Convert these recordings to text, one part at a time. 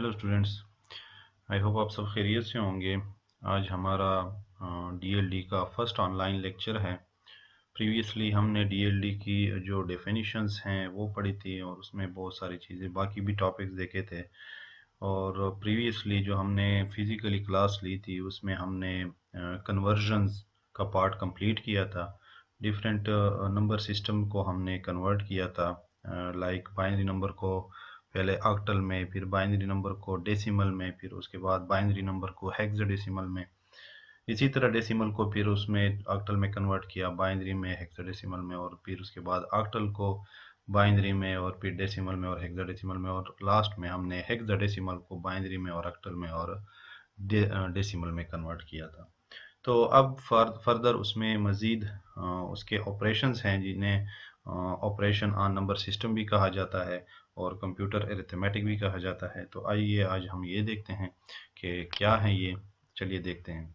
Hello students, I hope आप सब खैरियत से होंगे। आज हमारा डीएलडी का फर्स्ट ऑनलाइन लेक्चर है। प्रीवियसली हमने डीएलडी की जो डेफिनेशंस हैं वो पढ़ी थी और उसमें बहुत सारी चीज़ें बाकी भी टॉपिक्स देखे थे। और प्रीवियसली जो हमने फिज़िकली क्लास ली थी उसमें हमने कन्वर्जन्स का पार्ट कंप्लीट किया था। डिफरेंट नंबर सिस्टम को हमने कन्वर्ट किया था, लाइक बाइनरी नंबर को पहले ऑक्टल में, फिर बाइनरी नंबर को डेसिमल में, फिर उसके बाद बाइनरी नंबर को हेक्साडेसिमल में। इसी तरह डेसिमल को फिर उसमें ऑक्टल में कन्वर्ट किया, बाइनरी में, हेक्साडेसिमल में, और फिर उसके बाद ऑक्टल को बाइनरी में, और फिर डेसिमल में और हेक्साडेसिमल में, और लास्ट में हमने हेक्साडेसिमल को बाइनरी में और ऑक्टल में और डेसिमल में कन्वर्ट किया था। तो अब फर्दर उसमें मज़ीद उसके ऑपरेशंस हैं जिन्हें ऑपरेशन ऑन नंबर सिस्टम भी कहा जाता है और कंप्यूटर अरिथमेटिक भी कहा जाता है। तो आइए आज हम ये देखते हैं कि क्या है ये। चलिए देखते हैं।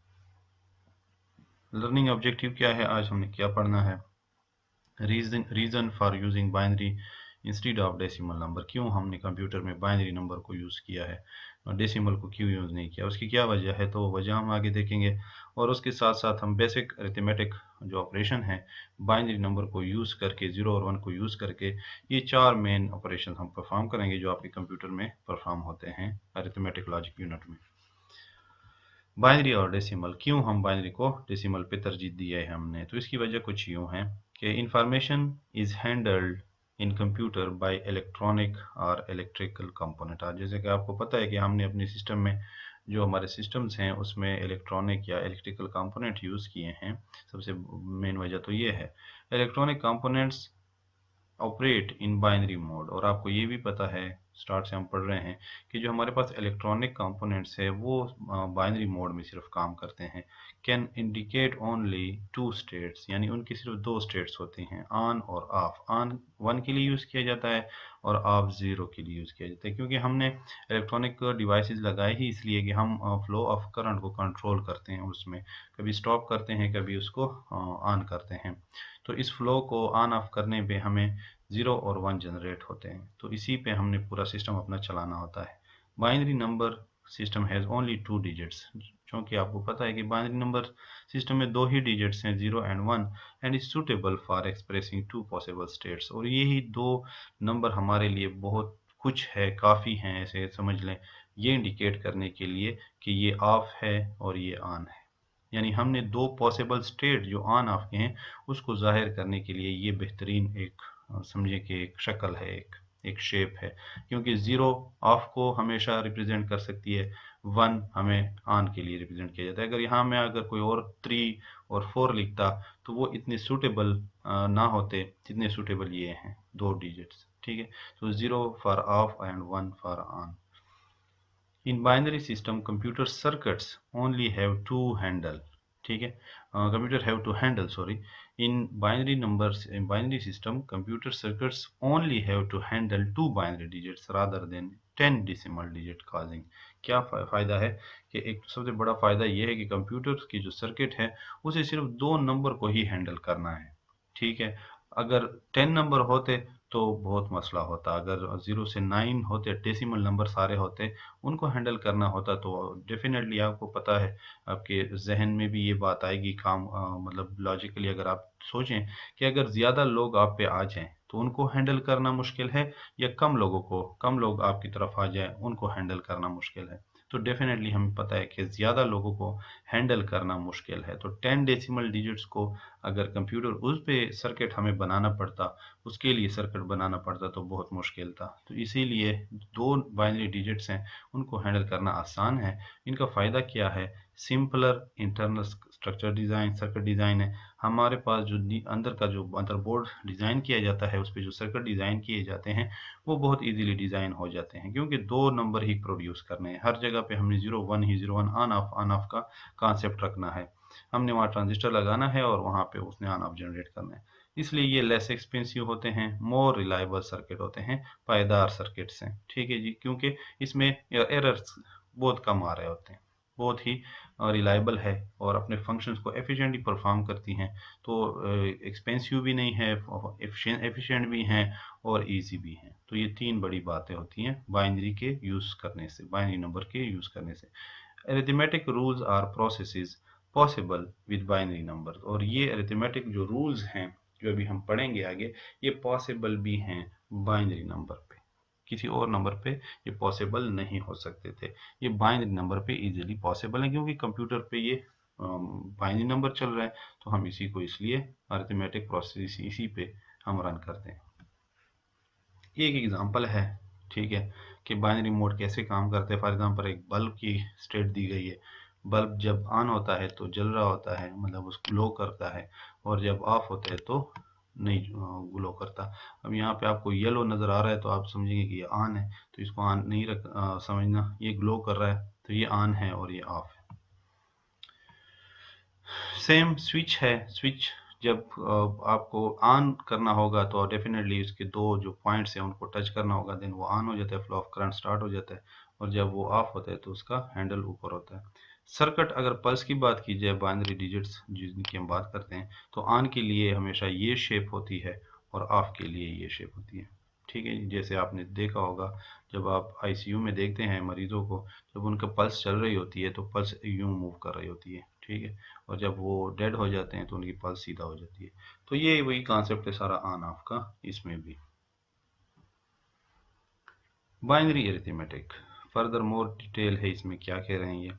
लर्निंग ऑब्जेक्टिव क्या है, आज हमने क्या पढ़ना है। Reason for using binary instead of decimal number, क्यों हमने कंप्यूटर में बाइनरी नंबर को यूज़ किया है और डेसिमल को क्यों यूज़ नहीं किया, उसकी क्या वजह है, तो वजह हम आगे देखेंगे। और उसके साथ साथ हम बेसिक अरिथमेटिक जो ऑपरेशन है बाइनरी नंबर को यूज़ करके, 0 और 1 को यूज़ करके, ये 4 मेन ऑपरेशन हम परफॉर्म करेंगे जो आपके कंप्यूटर में परफॉर्म होते हैं अरिथमेटिक लॉजिक यूनिट में। बाइनरी और डेसिमल, क्यों हम बाइनरी को डेसिमल पे तरजीह दिया है हमने, तो इसकी वजह कुछ यूँ है कि information is handled in computer bye electronic और इलेक्ट्रिकल कंपोनेंट। जैसे कि आपको पता है कि हमने अपने सिस्टम में जो हमारे सिस्टम्स हैं उसमें इलेक्ट्रॉनिक या इलेक्ट्रिकल कंपोनेंट यूज़ किए हैं। सबसे मेन वजह तो ये है, electronic components operate in binary mode. और आपको ये भी पता है, स्टार्ट से हम पढ़ रहे हैं कि जो हमारे पास इलेक्ट्रॉनिक कंपोनेंट्स है वो बाइनरी मोड में सिर्फ काम करते हैं। Can indicate only two states, यानी उनकी सिर्फ दो स्टेट्स होती हैं, ऑन और ऑफ। ऑन 1 के लिए यूज़ किया जाता है और ऑफ 0 के लिए यूज़ किया जाता है, क्योंकि हमने इलेक्ट्रॉनिक डिवाइसेस लगाए ही इसलिए कि हम फ्लो ऑफ करंट को कंट्रोल करते हैं, उसमें कभी स्टॉप करते हैं, कभी उसको ऑन करते हैं। तो इस फ्लो को ऑन ऑफ करने पे हमें 0 और 1 जनरेट होते हैं, तो इसी पे हमने पूरा सिस्टम अपना चलाना होता है। Binary number system has only 2 digits, क्योंकि आपको पता है कि बाइनरी नंबर सिस्टम में 2 ही डिजिट्स हैं, 0 and 1, and is suitable for expressing 2 possible states. और यही 2 नंबर हमारे लिए बहुत कुछ है, काफ़ी हैं, ऐसे समझ लें, ये इंडिकेट करने के लिए कि ये ऑफ है और ये ऑन है। यानी हमने 2 पॉसिबल स्टेट जो ऑन ऑफ के हैं उसको जाहिर करने के लिए ये बेहतरीन एक समझे कि एक शक्ल है, एक शेप है, क्योंकि 0 ऑफ को हमेशा रिप्रेजेंट कर सकती है, 1 हमें ऑन के लिए रिप्रेजेंट किया जाता है। अगर यहाँ में अगर कोई और 3 और 4 लिखता तो वो इतने सूटेबल ना होते जितने सूटेबल ये हैं 2 डिजिट्स। ठीक है, तो 0 for off and 1 for on. In binary system computer circuits only have to handle. ठीक है, computer have to handle, sorry, in binary numbers, in binary system computer circuits only have to handle 2 binary digits rather than 10 decimal digit causing. क्या फ़ायदा है कि एक सबसे बड़ा फ़ायदा ये है कि कंप्यूटर की जो सर्किट है उसे सिर्फ 2 नंबर को ही हैंडल करना है। ठीक है, अगर 10 नंबर होते तो बहुत मसला होता, अगर 0 से 9 होते, डेसिमल नंबर सारे होते, उनको हैंडल करना होता, तो डेफिनेटली आपको पता है, आपके जहन में भी ये बात आएगी, काम मतलब लॉजिकली अगर आप सोचें कि अगर ज़्यादा लोग आप पे आ जाएं तो उनको हैंडल करना मुश्किल है, या कम लोग आपकी तरफ आ जाएं उनको हैंडल करना मुश्किल है। तो डेफिनेटली हमें पता है कि ज़्यादा लोगों को हैंडल करना मुश्किल है। तो 10 डेसिमल डिजिट्स को अगर कंप्यूटर उस पे सर्किट हमें बनाना पड़ता, उसके लिए सर्किट बनाना पड़ता तो बहुत मुश्किल था। तो इसीलिए 2 बाइनरी डिजिट्स हैं, उनको हैंडल करना आसान है। इनका फ़ायदा क्या है, simpler internal structure design, circuit design है। हमारे पास जो अंदर का जो मदरबोर्ड डिज़ाइन किया जाता है, उस पे जो सर्किट डिज़ाइन किए जाते हैं वो बहुत ईज़िली डिज़ाइन हो जाते हैं, क्योंकि 2 नंबर ही प्रोड्यूस करने हैं। हर जगह पे हमने 0 1 ही 0 1 ऑन ऑफ का कॉन्सेप्ट रखना है। हमने वहाँ ट्रांजिस्टर लगाना है और वहाँ पे उसने ऑन ऑफ जनरेट करना है। इसलिए ये लेस एक्सपेंसिव होते हैं, मोर रिलायबल सर्किट होते हैं, पायदार सर्किट्स हैं। ठीक है जी, क्योंकि इसमें एरर्स बहुत कम आ रहे होते हैं। बहुत ही रिलायबल है और अपने फंक्शंस को एफिशिएंटली परफॉर्म करती हैं। तो एक्सपेंसिव भी नहीं है, एफिशिएंट भी हैं और इजी भी हैं। तो ये तीन बड़ी बातें होती हैं बाइनरी के यूज़ करने से, बाइनरी नंबर के यूज़ करने से। Arithmetic rules are processes possible with binary number, और ये अरिथमेटिक जो रूल्स हैं जो अभी हम पढ़ेंगे आगे, ये पॉसिबल भी हैं बाइनरी नंबर पे। किसी और नंबर पे ये पॉसिबल नहीं हो सकते थे, ये बाइनरी नंबर पे इजीली पॉसिबल है, क्योंकि कंप्यूटर पे ये बाइनरी नंबर चल रहा है, तो हम इसी को इसलिए अरिथमेटिक प्रोसेस इसी पे हम रन करते हैं। ये एक एग्जांपल है, ठीक है, कि बाइनरी मोड कैसे काम करते हैं। फॉर एग्जांपल एक बल्ब की स्टेट दी गई है, बल्ब जब ऑन होता है तो जल रहा होता है, मतलब उसको ग्लो करता है, और जब ऑफ होता है तो नहीं ग्लो करता। अब यहाँ पे आपको येलो नज़र आ रहा है तो आप समझेंगे कि ये ऑन है, तो इसको ऑन नहीं समझना, ये ग्लो कर रहा है तो ये ऑन है और ये ऑफ है। सेम स्विच है, स्विच जब आपको ऑन करना होगा तो डेफिनेटली इसके दो जो पॉइंट्स हैं उनको टच करना होगा, देन वो ऑन हो जाता है, फ्लो ऑफ करंट स्टार्ट हो जाता है, और जब वो ऑफ होता है तो उसका हैंडल ऊपर होता है। सर्किट, अगर पल्स की बात की जाए, बाइनरी डिजिट्स जिनकी हम बात करते हैं, तो ऑन के लिए हमेशा ये शेप होती है और ऑफ के लिए ये शेप होती है, ठीक है। जैसे आपने देखा होगा जब आप आईसीयू में देखते हैं मरीजों को, जब उनका पल्स चल रही होती है तो पल्स यूं मूव कर रही होती है, ठीक है, और जब वो डेड हो जाते हैं तो उनकी पल्स सीधा हो जाती है। तो ये वही कॉन्सेप्ट है सारा ऑन ऑफ का इसमें भी। Binary arithmetic, further more detail है इसमें क्या कह रहे हैं ये।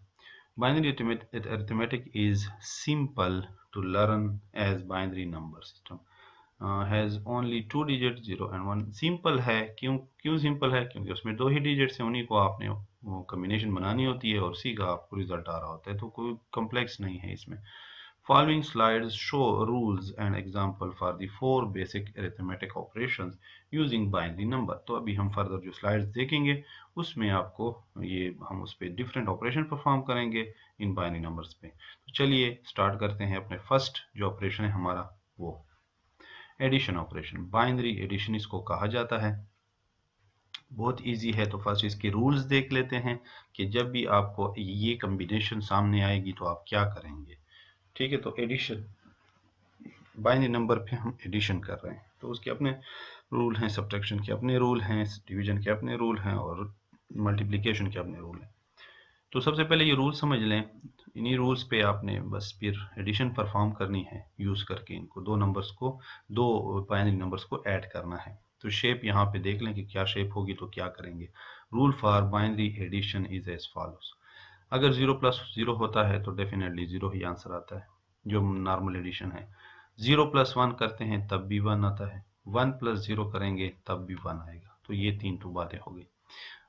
Binary arithmetic is simple to learn as binary number system has only 2 digit 0 and 1। Simple है, क्यों क्यों सिंपल है? क्योंकि उसमें 2 ही डिजिट्स हैं, उन्हीं को आपने वो कम्बिनेशन बनानी होती है और उसी का आपको रिजल्ट आ रहा होता है, तो कोई कॉम्प्लेक्स नहीं है इसमें। Following slides show rules and example for the 4 basic arithmetic operations using binary number। तो अभी हम फर्दर जो स्लाइड्स देखेंगे उसमें आपको ये हम उस पर डिफरेंट ऑपरेशन परफॉर्म करेंगे इन बाइनरी नंबर्स पे। तो चलिए स्टार्ट करते हैं अपने फर्स्ट जो ऑपरेशन है हमारा, वो एडिशन ऑपरेशन। बाइनरी एडिशन इसको कहा जाता है। बहुत इजी है, तो फर्स्ट इसके रूल्स देख लेते हैं कि जब भी आपको ये कम्बिनेशन सामने आएगी तो आप क्या करेंगे, ठीक है। तो एडिशन, बाइनरी नंबर पे हम एडिशन कर रहे हैं तो उसके अपने रूल हैं, सब्ट्रैक्शन के अपने रूल हैं, डिवीजन के अपने रूल हैं और मल्टीप्लिकेशन के अपने रूल हैं। तो सबसे पहले ये रूल समझ लें, इन्हीं रूल्स पे आपने बस फिर एडिशन परफॉर्म करनी है यूज़ करके, इनको दो नंबर्स को, दो बाइनरी नंबर्स को ऐड करना है। तो शेप यहाँ पे देख लें कि क्या शेप होगी, तो क्या करेंगे। Rule for binary addition is as follows. अगर 0 प्लस 0 होता है तो डेफिनेटली 0 ही आंसर आता है, जो नॉर्मल एडिशन है। 0 प्लस 1 करते हैं तब भी 1 आता है, 1 प्लस 0 करेंगे तब भी 1 आएगा। तो ये तीन तो बातें हो गई।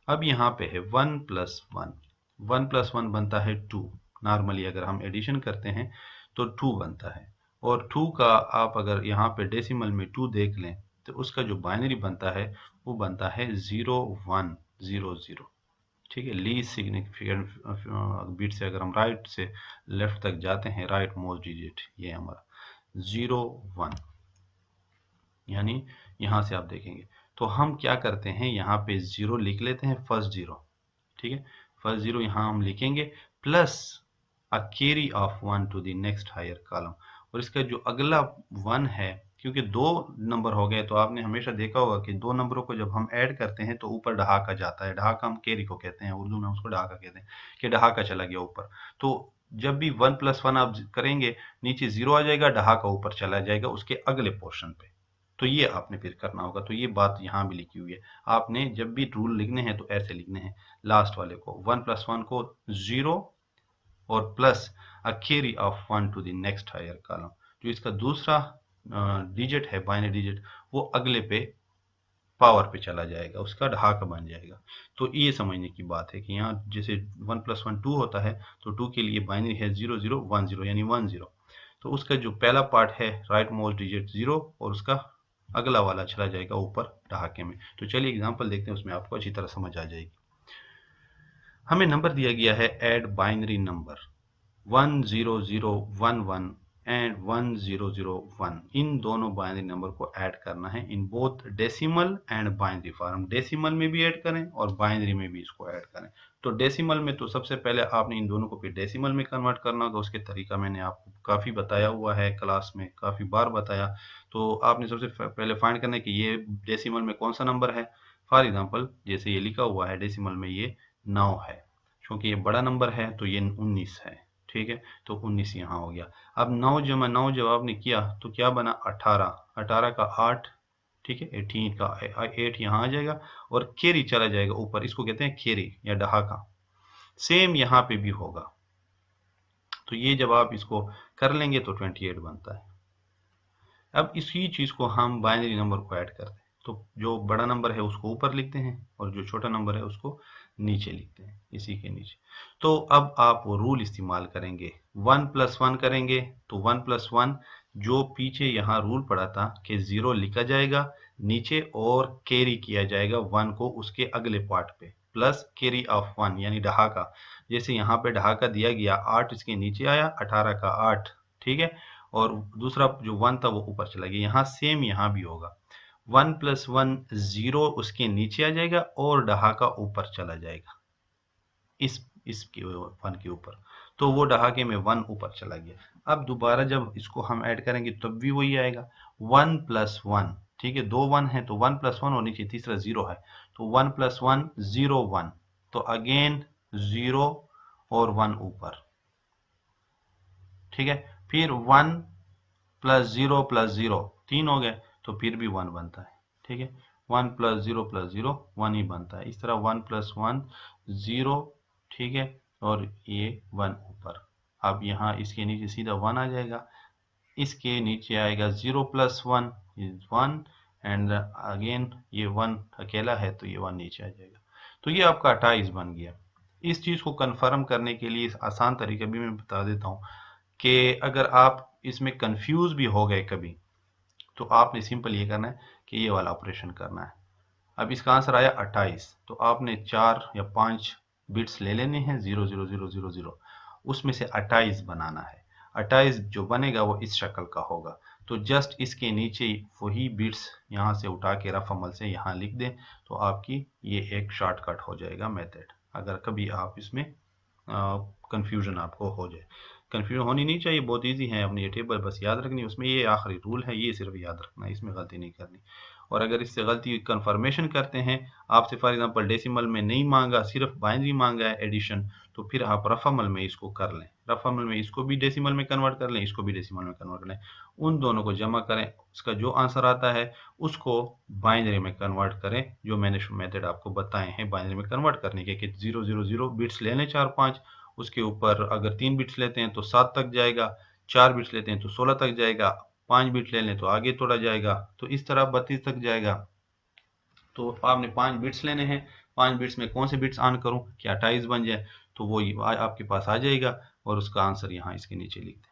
अब यहाँ पे है 1 प्लस 1, 1 प्लस 1 बनता है 2। नॉर्मली अगर हम एडिशन करते हैं तो 2 बनता है, और 2 का आप अगर यहाँ पे डेसिमल में 2 देख लें तो उसका जो बाइनरी बनता है वो बनता है 0 1 0 0, ठीक है। लीस्ट सिग्निफिकेंट बिट से अगर हम राइट से लेफ्ट तक जाते हैं, राइट मोस्ट डिजिट ये हमारा 0 1, यानी यहाँ से आप देखेंगे तो हम क्या करते हैं, यहाँ पे 0 लिख लेते हैं, फर्स्ट 0, ठीक है। फर्स्ट 0 यहाँ हम लिखेंगे plus a carry of 1 to the next higher column, और इसका जो अगला 1 है, क्योंकि दो नंबर हो गए तो आपने हमेशा देखा होगा कि दो नंबरों को जब हम ऐड करते हैं तो ऊपर ढहाका जाता है। ढहाका हम कैरी को कहते हैं, उर्दू में उसको ढहाका कहते हैं कि ढहाका चला गया ऊपर। तो जब भी 1 प्लस 1 आप करेंगे, नीचे 0 आ जाएगा, ढहाका ऊपर चला जाएगा उसके अगले पोर्शन पे। तो ये आपने फिर करना होगा। तो ये बात यहाँ भी लिखी हुई है, आपने जब भी रूल लिखने हैं तो ऐसे लिखने हैं। लास्ट वाले को 1 प्लस 1 को 0 और plus a carry of 1 to the next higher column. जो इसका दूसरा डिजिट है, बाइनरी डिजिट, वो अगले पे पावर पे चला जाएगा, उसका ढाक बन जाएगा। तो ये समझने की बात है कि यहाँ जैसे 1 प्लस 1 2 होता है, तो 2 के लिए बाइनरी है 0 0 1 0, यानी 1 0। तो उसका जो पहला पार्ट है राइट मोस्ट डिजिट 0, और उसका अगला वाला चला जाएगा ऊपर ढहाके में। तो चलिए एग्जांपल देखते हैं, उसमें आपको अच्छी तरह समझ आ जाएगी। हमें नंबर दिया गया है ऐड बाइनरी नंबर 1 0 0 1 1 एंड 1001, इन दोनों बाइनरी नंबर को ऐड करना है in both decimal and binary form. Decimal में भी ऐड करें और बाइनरी में भी इसको ऐड करें। तो डेसिमल में तो सबसे पहले आपने इन दोनों को फिर डेसिमल में कन्वर्ट करना होगा। उसके तरीका मैंने आपको काफ़ी बताया हुआ है, क्लास में काफ़ी बार बताया। तो आपने सबसे पहले फाइंड करना है कि ये डेसिमल में कौन सा नंबर है। फॉर एग्जांपल जैसे ये लिखा हुआ है डेसिमल में ये 9 है, क्योंकि ये बड़ा नंबर है तो ये 19 है। ठीक है, तो 19 यहाँ हो गया। अब 9 जमा 9 जब आपने किया तो क्या बना 18, 18 का 8, ठीक है, 18 का 8 यहाँ आ जाएगा और कैरी चला जाएगा ऊपर, इसको कहते हैं कैरी या डहाका। सेम यहाँ पे भी होगा। तो ये जब आप इसको कर लेंगे तो 28 बनता है। अब इसी चीज को हम बाइनरी नंबर को ऐड करते हैं। तो जो बड़ा नंबर है उसको ऊपर लिखते हैं और जो छोटा नंबर है उसको नीचे लिखते हैं, इसी के नीचे। तो अब आप वो रूल इस्तेमाल करेंगे, 1+1 करेंगे तो 1+1 जो पीछे यहाँ रूल पड़ा था कि 0 लिखा जाएगा नीचे और कैरी किया जाएगा 1 को उसके अगले पार्ट पे, प्लस कैरी ऑफ 1 यानी ढहाका। जैसे यहाँ पे ढहाका दिया गया 8 इसके नीचे आया, 18 का 8, ठीक है, और दूसरा जो 1 था वो ऊपर चला गया। यहाँ सेम यहाँ भी होगा, 1+1 0 उसके नीचे आ जाएगा और डहाका ऊपर चला जाएगा इसके 1 के ऊपर, तो वो डहाके में 1 ऊपर चला गया। अब दोबारा जब इसको हम ऐड करेंगे तब भी वही आएगा, 1+1, ठीक है, 2 1 है तो 1+1 और नीचे तीसरा 0 है तो 1+1 0 1, तो अगेन 0 और 1 ऊपर, ठीक है, फिर 1+0+0 3 हो गए तो फिर भी 1 बनता है, ठीक है, 1+0+0 1 ही बनता है। इस तरह 1+1 0, ठीक है, और ये 1 ऊपर। अब यहाँ इसके नीचे सीधा 1 आ जाएगा, इसके नीचे आएगा 0+1 इज 1 एंड अगेन ये 1 अकेला है तो ये 1 नीचे आ जाएगा। तो ये आपका 28 बन गया। इस चीज को कंफर्म करने के लिए आसान तरीका भी मैं बता देता हूँ कि अगर आप इसमें कंफ्यूज भी हो गए कभी तो आपने सिंपल ये करना है कि ये वाला ऑपरेशन करना है। अब इसका आंसर आया 28, तो आपने 4 या 5 बिट्स ले लेने हैं 00000, उसमें से 28 बनाना है। 28 जो बनेगा वो इस शक्ल का होगा, तो जस्ट इसके नीचे वही बिट्स यहाँ से उठा के रफ अमल से यहाँ लिख दें तो आपकी ये एक शॉर्टकट हो जाएगा मेथड। अगर कभी आप इसमें कंफ्यूजन आपको हो जाए, कंफ्यूजन होनी नहीं चाहिए, बहुत इजी है, अपनी ये टेबल बस याद रखनी, उसमें ये आखिरी रूल है, ये सिर्फ याद रखना, इसमें गलती नहीं करनी। और अगर इससे गलती कंफर्मेशन करते हैं, आपसे फॉर एग्जांपल डेसिमल में नहीं मांगा, सिर्फ बाइनरी मांगा है एडिशन, तो फिर आप रफ अमल में इसको कर लें, रफ अमल में इसको भी डेसिमल में कन्वर्ट कर लें, इसको भी डेसिमल में कन्वर्ट कर लें, उन दोनों को जमा करें, उसका जो आंसर आता है उसको बाइनरी में कन्वर्ट करें, जो मैंने मेथड आपको बताए हैं बाइनरी में कन्वर्ट करने के, कि 000 बिट्स ले लें 4 5, उसके ऊपर अगर 3 बिट्स लेते हैं तो 7 तक जाएगा, 4 बिट्स लेते हैं तो 16 तक जाएगा, 5 बिट ले लें तो आगे थोड़ा जाएगा, तो इस तरह 32 तक जाएगा। तो आपने 5 बिट्स लेने हैं, 5 बिट्स में कौन से बिट्स ऑन करूं कि 28 बन जाए, तो वो आपके पास आ जाएगा और उसका आंसर यहाँ इसके नीचे लिख दें।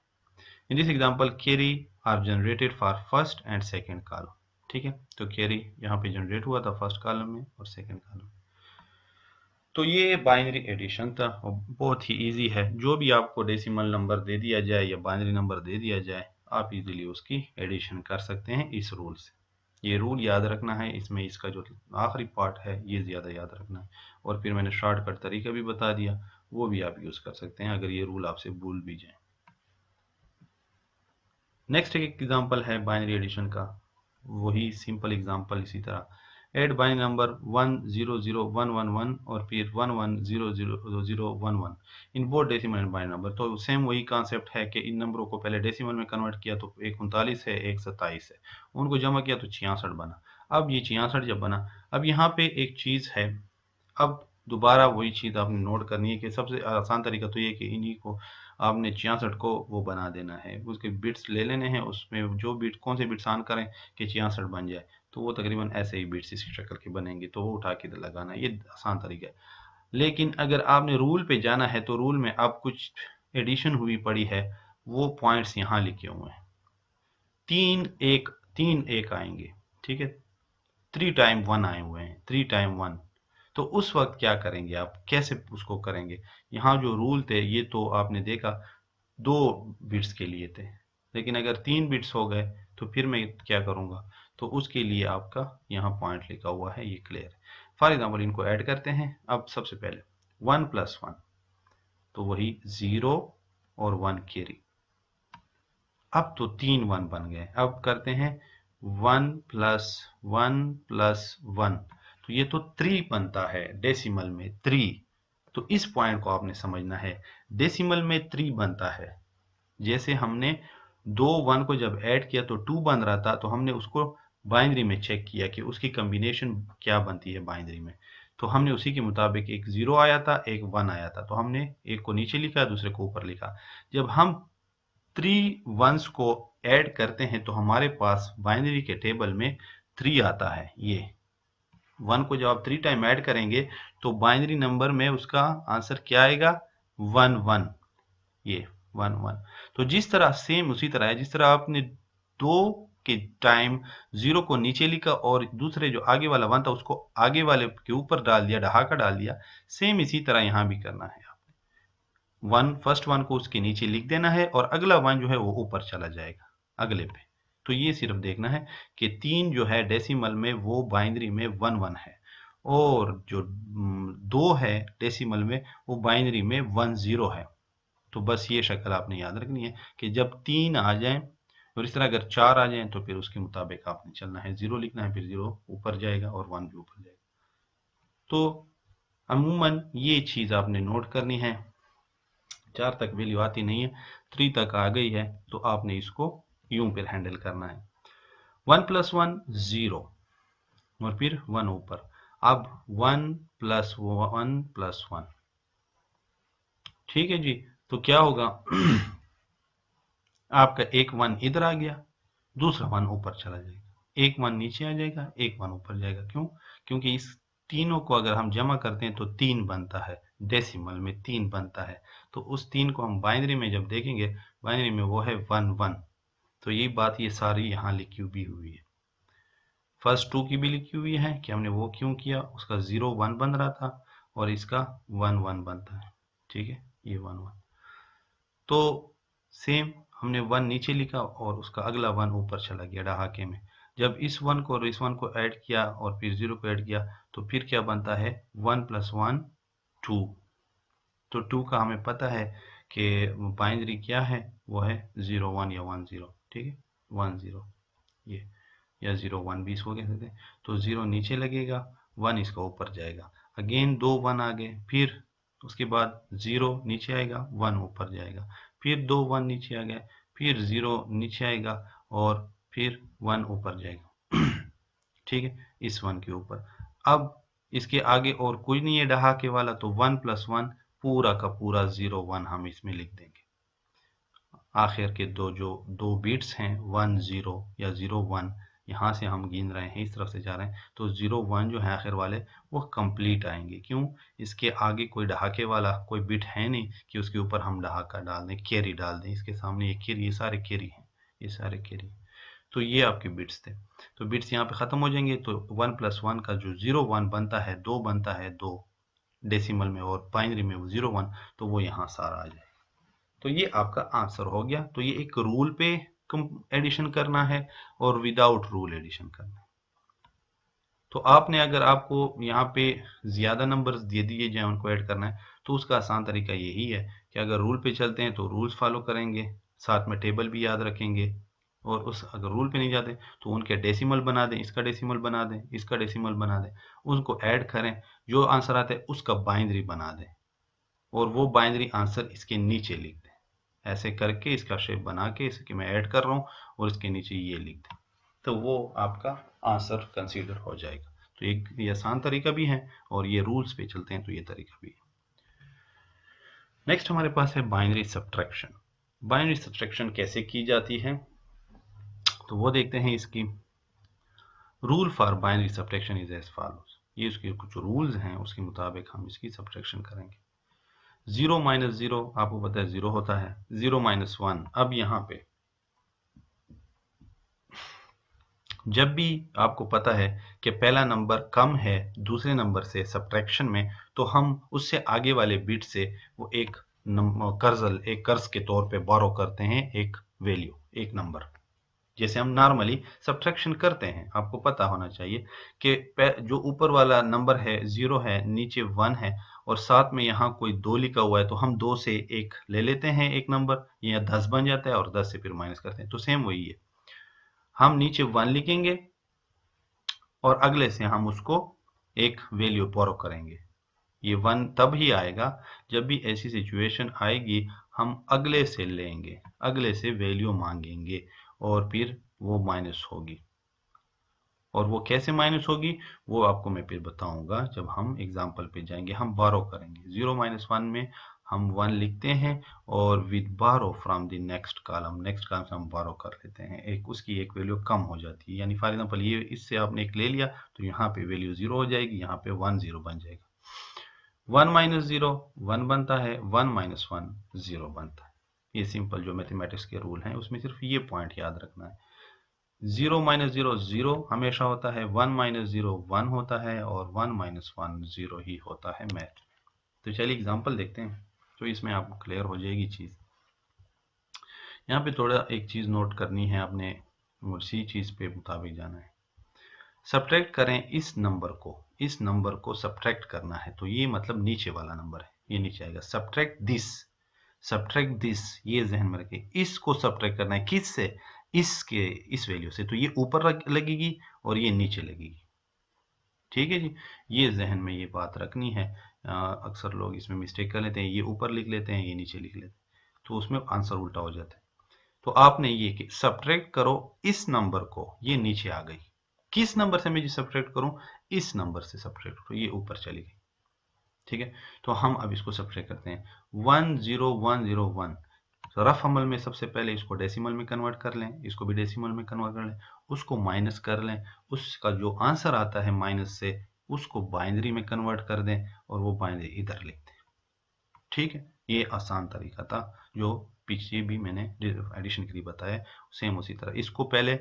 In this example carry are generated for first and second column, ठीक है, तो कैरी यहाँ पे जनरेट हुआ था फर्स्ट कॉलम में और सेकंड कॉलम में। तो ये बाइनरी एडिशन था और बहुत ही इजी है, जो भी आपको डेसिमल नंबर दे दिया जाए या बाइनरी नंबर दे दिया जाए आप इजीली उसकी एडिशन कर सकते हैं इस रूल से। ये रूल याद रखना है, इसमें इसका जो आखिरी पार्ट है ये ज़्यादा याद रखना है, और फिर मैंने शॉर्टकट तरीका भी बता दिया, वो भी आप यूज़ कर सकते हैं अगर ये रूल आपसे भूल भी जाए। नेक्स्ट एक एग्जांपल है बाइनरी एडिशन का, वही सिंपल एग्जांपल इसी तरह, एड बाइनरी नंबर 100111 और फिर 11000011 in both decimal and binary number. तो सेम वही कॉन्सेप्ट है कि इन नंबरों को पहले डेसिमल में कन्वर्ट किया तो एक 39 है, एक 27 है, उनको जमा किया तो 66 बना। अब ये 66 जब बना, अब यहाँ पे एक चीज़ है, अब दोबारा वही चीज़ आपने नोट करनी है कि सबसे आसान तरीका तो ये कि इन्हीं को आपने 66 को वो बना देना है, उसके बिट्स ले लेने हैं, उसमें जो बिट कौन से बिट्स ऑन करें कि 66 बन जाए, तो वो तकरीबन ऐसे ही बिट्स इसी शक्ल के बनेंगे, तो वो उठा के लगाना, ये आसान तरीका है। लेकिन अगर आपने रूल पे जाना है तो रूल में अब कुछ एडिशन हुई पड़ी है, वो पॉइंट्स यहाँ लिखे हुए हैं, 3 1 आएंगे, ठीक है, 3 टाइम 1 आए हुए हैं, 3 टाइम 1, तो उस वक्त क्या करेंगे आप, कैसे उसको करेंगे। यहाँ जो रूल थे ये तो आपने देखा 2 बिट्स के लिए थे, लेकिन अगर 3 बिट्स हो गए तो फिर मैं क्या करूँगा, तो उसके लिए आपका यहाँ पॉइंट लिखा हुआ है, ये क्लियर है। फॉर एग्जाम्पल इनको ऐड करते हैं। अब सबसे पहले 1 + 1 तो वही 0 और 1 कैरी। अब तो 3 1 बन गए। अब करते हैं 1 + 1 + 1 तो ये तो 3 बनता है डेसिमल में 3। तो इस पॉइंट को आपने समझना है, डेसिमल में 3 बनता है। जैसे हमने 2 1 को जब ऐड किया तो 2 बन रहा था, तो हमने उसको बाइनरी में चेक किया कि उसकी कॉम्बिनेशन क्या बनती है बाइनरी में। तो हमने उसी के मुताबिक एक 0 आया था, एक 1 आया था, तो हमने एक को नीचे लिखा, दूसरे को ऊपर लिखा। जब हम 3 1s को ऐड करते हैं तो हमारे पास बाइनरी के टेबल में 3 आता है। ये 1 को जब आप 3 टाइम ऐड करेंगे तो बाइनरी नंबर में उसका आंसर क्या आएगा, 1 1। ये 1 1। तो जिस तरह सेम उसी तरह है, जिस तरह आपने 2 के टाइम 0 को नीचे लिखा और दूसरे जो आगे वाला 1 था उसको आगे वाले के ऊपर डाल दिया, ढहाका डाल दिया, सेम इसी तरह यहाँ भी करना है। फर्स्ट 1 को उसके नीचे लिख देना है और अगला 1 जो है वो ऊपर चला जाएगा अगले पे। तो ये सिर्फ देखना है कि 3 जो है डेसिमल में वो बाइनरी में 1 1 है, और जो 2 है डेसिमल में वो बाइनरी में 1 0 है। तो बस ये शक्ल आपने याद रखनी है कि जब 3 आ जाएं और इस तरह अगर 4 आ जाएं तो फिर उसके मुताबिक आपने चलना है, 0 लिखना है, फिर 0 ऊपर जाएगा और 1 भी ऊपर जाएगा। तो अमूमन ये चीज़ आपने नोट करनी है। 4 तक वैल्यू आती नहीं है, 3 तक आ गई है तो आपने इसको यूं फिर हैंडल करना है। 1 + 1 0 और फिर 1 ऊपर। अब 1 + 1 + 1, ठीक है जी। तो क्या होगा आपका एक 1 इधर आ गया, दूसरा 1 ऊपर चला जाएगा, एक 1 नीचे आ जाएगा, एक 1 ऊपर जाएगा। क्यों? क्योंकि इस तीनों को अगर हम जमा करते हैं तो 3 बनता है, डेसिमल में 3 बनता है। तो उस 3 को हम बाइनरी में जब देखेंगे, बाइनरी में वो है 1 1। तो यही बात ये सारी यहाँ लिखी भी हुई है। फर्स्ट 2 की भी लिखी हुई है कि हमने वो क्यों किया, उसका 0 1 बन रहा था और इसका 1 1 बनता है, ठीक है, ये 1 1। तो सेम हमने 1 नीचे लिखा और उसका अगला 1 ऊपर चला गया ढहाके में। जब इस 1 को और इस 1 को ऐड किया और फिर 0 को ऐड किया तो फिर क्या बनता है, 1 + 1 2। तो 2 का हमें पता है कि बाइनरी क्या है, वो है 0 1 या 1 0, ठीक है, 1 0 ये, या 0 1 भी इसको कह सकते हैं। तो 0 नीचे लगेगा, 1 इसका ऊपर जाएगा, अगेन 2 1 आ गए, फिर उसके बाद 0 नीचे आएगा, 1 ऊपर जाएगा, फिर 2 1 नीचे आ गए, फिर 0 नीचे आएगा और फिर 1 ऊपर जाएगा ठीक है, इस 1 के ऊपर। अब इसके आगे और कोई नहीं है ढहाके वाला, तो 1 + 1 पूरा का पूरा 0 1 हम इसमें लिख देंगे। आखिर के दो बिट्स हैं 1 0 या 0 1, यहाँ से हम गिन रहे हैं, इस तरफ से जा रहे हैं, तो 0 1 जो है आखिर वाले वो कंप्लीट आएंगे। क्यों? इसके आगे कोई ढहाके वाला कोई बिट है नहीं कि उसके ऊपर हम ढहाका डाल दें, कैरी डाल दें। इसके सामने ये कैरी, ये सारे कैरी हैं, ये सारे कैरी। तो ये आपके बिट्स थे। तो बिट्स यहाँ पे ख़त्म हो जाएंगे। तो 1 + 1 का जो 0 1 बनता है, 2 बनता है, 2 डेसिमल में और बाइनरी में वो 0 1, तो वो यहाँ सारा आ जाएगा। तो ये आपका आंसर हो गया। तो ये एक रूल पे एडिशन करना है और विदाउट रूल एडिशन करना है। तो आपने अगर आपको यहाँ पे ज़्यादा नंबर्स दे दिए जाए, उनको ऐड करना है, तो उसका आसान तरीका यही है कि अगर रूल पे चलते हैं तो रूल्स फॉलो करेंगे, साथ में टेबल भी याद रखेंगे, और उस अगर रूल पे नहीं जाते तो उनके डेसिमल बना दें, इसका डेसिमल बना दें, इसका डेसिमल बना दें, उनको ऐड करें, जो आंसर आता है उसका बाइनरी बना दें और वो बाइनरी आंसर इसके नीचे लिख दें। ऐसे करके इसका शेप बना के इसके मैं ऐड कर रहा हूँ और इसके नीचे ये लिख दें, तो वो आपका आंसर कंसीडर हो जाएगा। तो एक ये आसान तरीका भी है और ये रूल्स पे चलते हैं तो ये तरीका भी है। नेक्स्ट हमारे पास है बाइनरी सब्ट्रैक्शन। बाइनरी सब्ट्रैक्शन कैसे की जाती है तो वो देखते हैं। इसकी rule for binary subtraction is as follows. ये उसके कुछ रूल्स हैं, उसके मुताबिक हम इसकी सब्ट्रैक्शन करेंगे। 0 - 0 आपको पता है 0 होता है, 0 - 1। अब यहाँ पे जब भी आपको पता है कि पहला नंबर कम है दूसरे नंबर से सब्ट्रैक्शन में, तो हम उससे आगे वाले बिट से वो एक कर्ज के तौर पे बोरो करते हैं, एक वैल्यू, एक नंबर। जैसे हम नॉर्मली सब्ट्रैक्शन करते हैं, आपको पता होना चाहिए कि जो ऊपर वाला नंबर है 0 है, नीचे 1 है और साथ में यहाँ कोई 2 लिखा हुआ है, तो हम 2 से 1 ले लेते हैं एक नंबर, या 10 बन जाता है और 10 से फिर माइनस करते हैं। तो सेम वही है, हम नीचे 1 लिखेंगे और अगले से हम उसको एक वैल्यू बोरो करेंगे। ये 1 तब ही आएगा जब भी ऐसी सिचुएशन आएगी, हम अगले से लेंगे, अगले से वैल्यू मांगेंगे और फिर वो माइनस होगी। और वो कैसे माइनस होगी वो आपको मैं फिर बताऊंगा जब हम एग्जाम्पल पे जाएंगे। हम बारो करेंगे 0 - 1 में हम 1 लिखते हैं और विद बारो फ्रॉम द नेक्स्ट कॉलम से हम बारो कर लेते हैं, एक उसकी एक वैल्यू कम हो जाती है। यानी फॉर एग्जांपल ये इससे आपने एक ले लिया तो यहाँ पे वैल्यू 0 हो जाएगी, यहाँ पे 1 0 बन जाएगा। 1 - 0 1 बनता है, 1 - 1 0 बनता है। ये सिंपल जो मैथमेटिक्स के रूल हैं उसमें सिर्फ ये पॉइंट याद रखना है। 0 - 0 0 हमेशा होता है, 1 - 0 1 होता है और 1 - 1 0 ही होता है मैथ। तो चलिए एग्जांपल देखते हैं, तो इसमें आपको क्लियर हो जाएगी चीज़। यहाँ पे थोड़ा एक चीज़ नोट करनी है आपने, उसी चीज़ पे मुताबिक जाना है। सब्ट्रैक्ट करें इस नंबर को सब्ट्रैक्ट करना है, तो ये मतलब नीचे वाला नंबर है, ये नीचे आएगा। सब्ट्रैक्ट दिस, ये जहन में रखें, इसको सब्ट्रैक्ट करना है किससे, इस वैल्यू से, तो ये ऊपर लगेगी और ये नीचे लगेगी। ठीक है जी, ये जहन में ये बात रखनी है। अक्सर लोग इसमें मिस्टेक कर लेते हैं, ये ऊपर लिख लेते हैं, ये नीचे लिख लेते हैं, तो उसमें आंसर उल्टा हो जाता है। तो आपने ये कि सब्ट्रैक्ट करो इस नंबर को, ये नीचे आ गई। किस नंबर से मैं जी सब्ट्रैक्ट करूं, इस नंबर से सब्ट्रैक्ट करो, ये ऊपर चली गई। ठीक है, तो हम अब इसको सब्ट्रैक्ट करते हैं। 10101, तो रफ अमल में सबसे पहले इसको डेसिमल में कन्वर्ट कर लें, इसको भी डेसिमल में कन्वर्ट कर लें, उसको माइनस कर लें, उसका जो आंसर आता है माइनस से उसको बाइनरी में कन्वर्ट कर दें और वो बाइनरी इधर लिख दें। ठीक है, ये आसान तरीका था जो पीछे भी मैंने एडिशन के लिए बताया, सेम उसी तरह। इसको पहले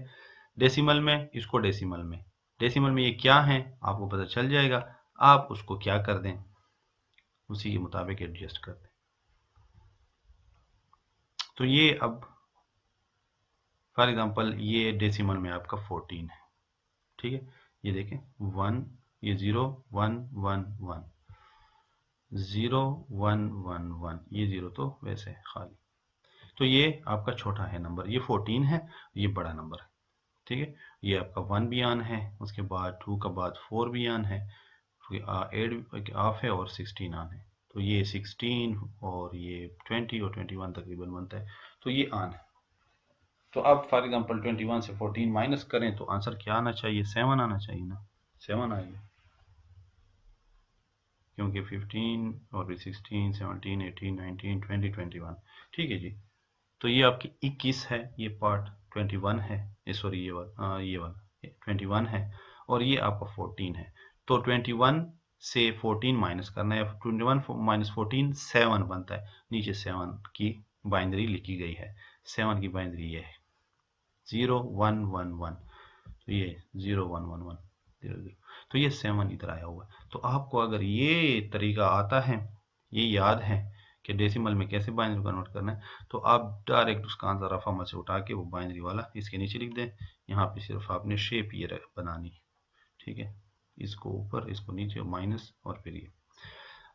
डेसिमल में, इसको डेसिमल में ये क्या है आपको पता चल जाएगा, आप उसको क्या कर दें, उसी के मुताबिक एडजस्ट कर दें। तो ये अब फॉर एग्जांपल ये डेसिमल में आपका 14 है। ठीक है, ये देखें 1, ये 0 1 1 1 0 1 1 1, ये 0 तो वैसे खाली, तो ये आपका छोटा है नंबर, ये 14 है, ये बड़ा नंबर है। ठीक है, ये आपका 1 भी आन है, उसके बाद 2 का बाद 4 भी आन है, 8 ऑफ है और 16 आन है, तो ये 16 और ये 20 और 21 तकरीबन बनता है, तो ये आन है। तो अब फॉर एग्जांपल 21 से 14 माइनस करें तो आंसर क्या आना चाहिए, 7 आना चाहिए ना, 7 आएगा, क्योंकि 15 और भी 16 17 18 19 20 21। ठीक है जी, तो ये आपकी 21 है, ये पार्ट 21 है, सॉरी ये वाला 21 है और ये आपका 14 है। तो 21 से 14 माइनस करना है, 21 - 14 7 बनता है, नीचे 7 की बाइनरी लिखी गई है, 7 की बाइनरी ये है 0 1 1 1, तो ये 0 1 1 1 0 0, तो ये 7 इधर आया हुआ है। तो आपको अगर ये तरीका आता है, ये याद है कि डेसिमल में कैसे बाइनरी कन्वर्ट करना है, तो आप डायरेक्ट उसका आंसर रफा मत से उठा के वो बाइनरी वाला इसके नीचे लिख दें। यहाँ पे सिर्फ आपने शेप ये बनानी है। ठीक है, इसको ऊपर, इसको नीचे, माइनस और फिर ये।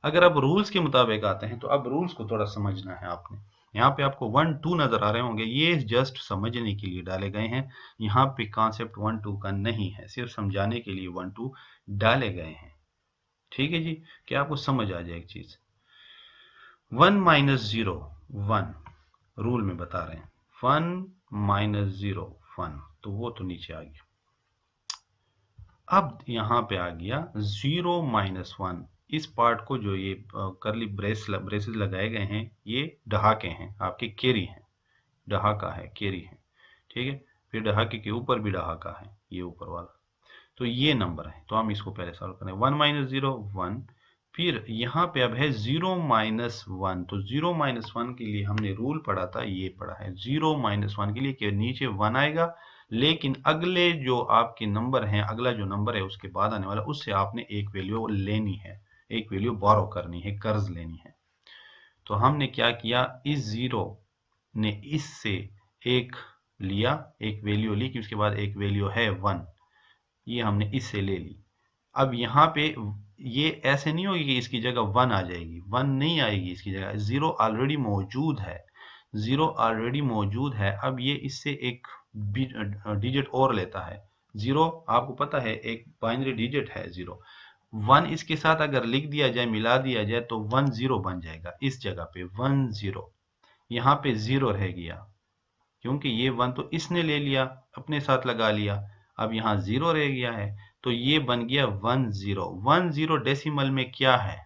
अगर आप रूल्स के मुताबिक आते हैं तो अब रूल्स को थोड़ा समझना है आपने। यहाँ पे आपको 1 2 नजर आ रहे होंगे, ये जस्ट समझने के लिए डाले गए हैं, यहाँ पे कॉन्सेप्ट 1 2 का नहीं है, सिर्फ समझाने के लिए 1 2 डाले गए हैं। ठीक है जी, कि आपको समझ आ जाए एक चीज। 1 - 0 1, रूल में बता रहे हैं, 1 - 0 1, तो वो तो नीचे आ गया। अब यहाँ पे आ गया 0 - 1, इस पार्ट को जो ये करली ब्रेसेस लगाए गए हैं, ये डहाके हैं, आपके कैरी हैं, डहाका है, कैरी है। ठीक है, फिर डहाके के ऊपर भी डहाका है, ये ऊपर वाला, तो ये नंबर है। तो हम इसको पहले सॉल्व करें, 1 - 0 1, फिर यहाँ पे अब है 0 - 1, तो 0 - 1 के लिए हमने रूल पढ़ा था, ये पढ़ा है 0 - 1 के लिए कि नीचे 1 आएगा, लेकिन अगले जो आपके नंबर हैं, अगला जो नंबर है उसके बाद आने वाला, उससे आपने एक वैल्यू लेनी है, एक वैल्यू बोरो करनी है, कर्ज लेनी है। तो हमने क्या किया, इस 0 ने इससे एक लिया, एक वैल्यू ली कि उसके बाद एक वैल्यू है 1, ये हमने इससे ले ली। अब यहाँ पे ये ऐसे नहीं होगी कि इसकी जगह 1 आ जाएगी, 1 नहीं आएगी इसकी जगह, 0 ऑलरेडी मौजूद है, 0 ऑलरेडी मौजूद है। अब ये इससे एक डिजिट और लेता है। 0 आपको पता है एक बाइनरी डिजिट है 0, 1 इसके साथ अगर लिख दिया जाए, मिला दिया जाए तो 1 0 बन जाएगा। इस जगह पे 1 0, यहाँ पे 0 रह गया क्योंकि ये 1 तो इसने ले लिया, अपने साथ लगा लिया। अब यहाँ 0 रह गया है तो ये बन गया 1 0। 1 0 डेसिमल में क्या है,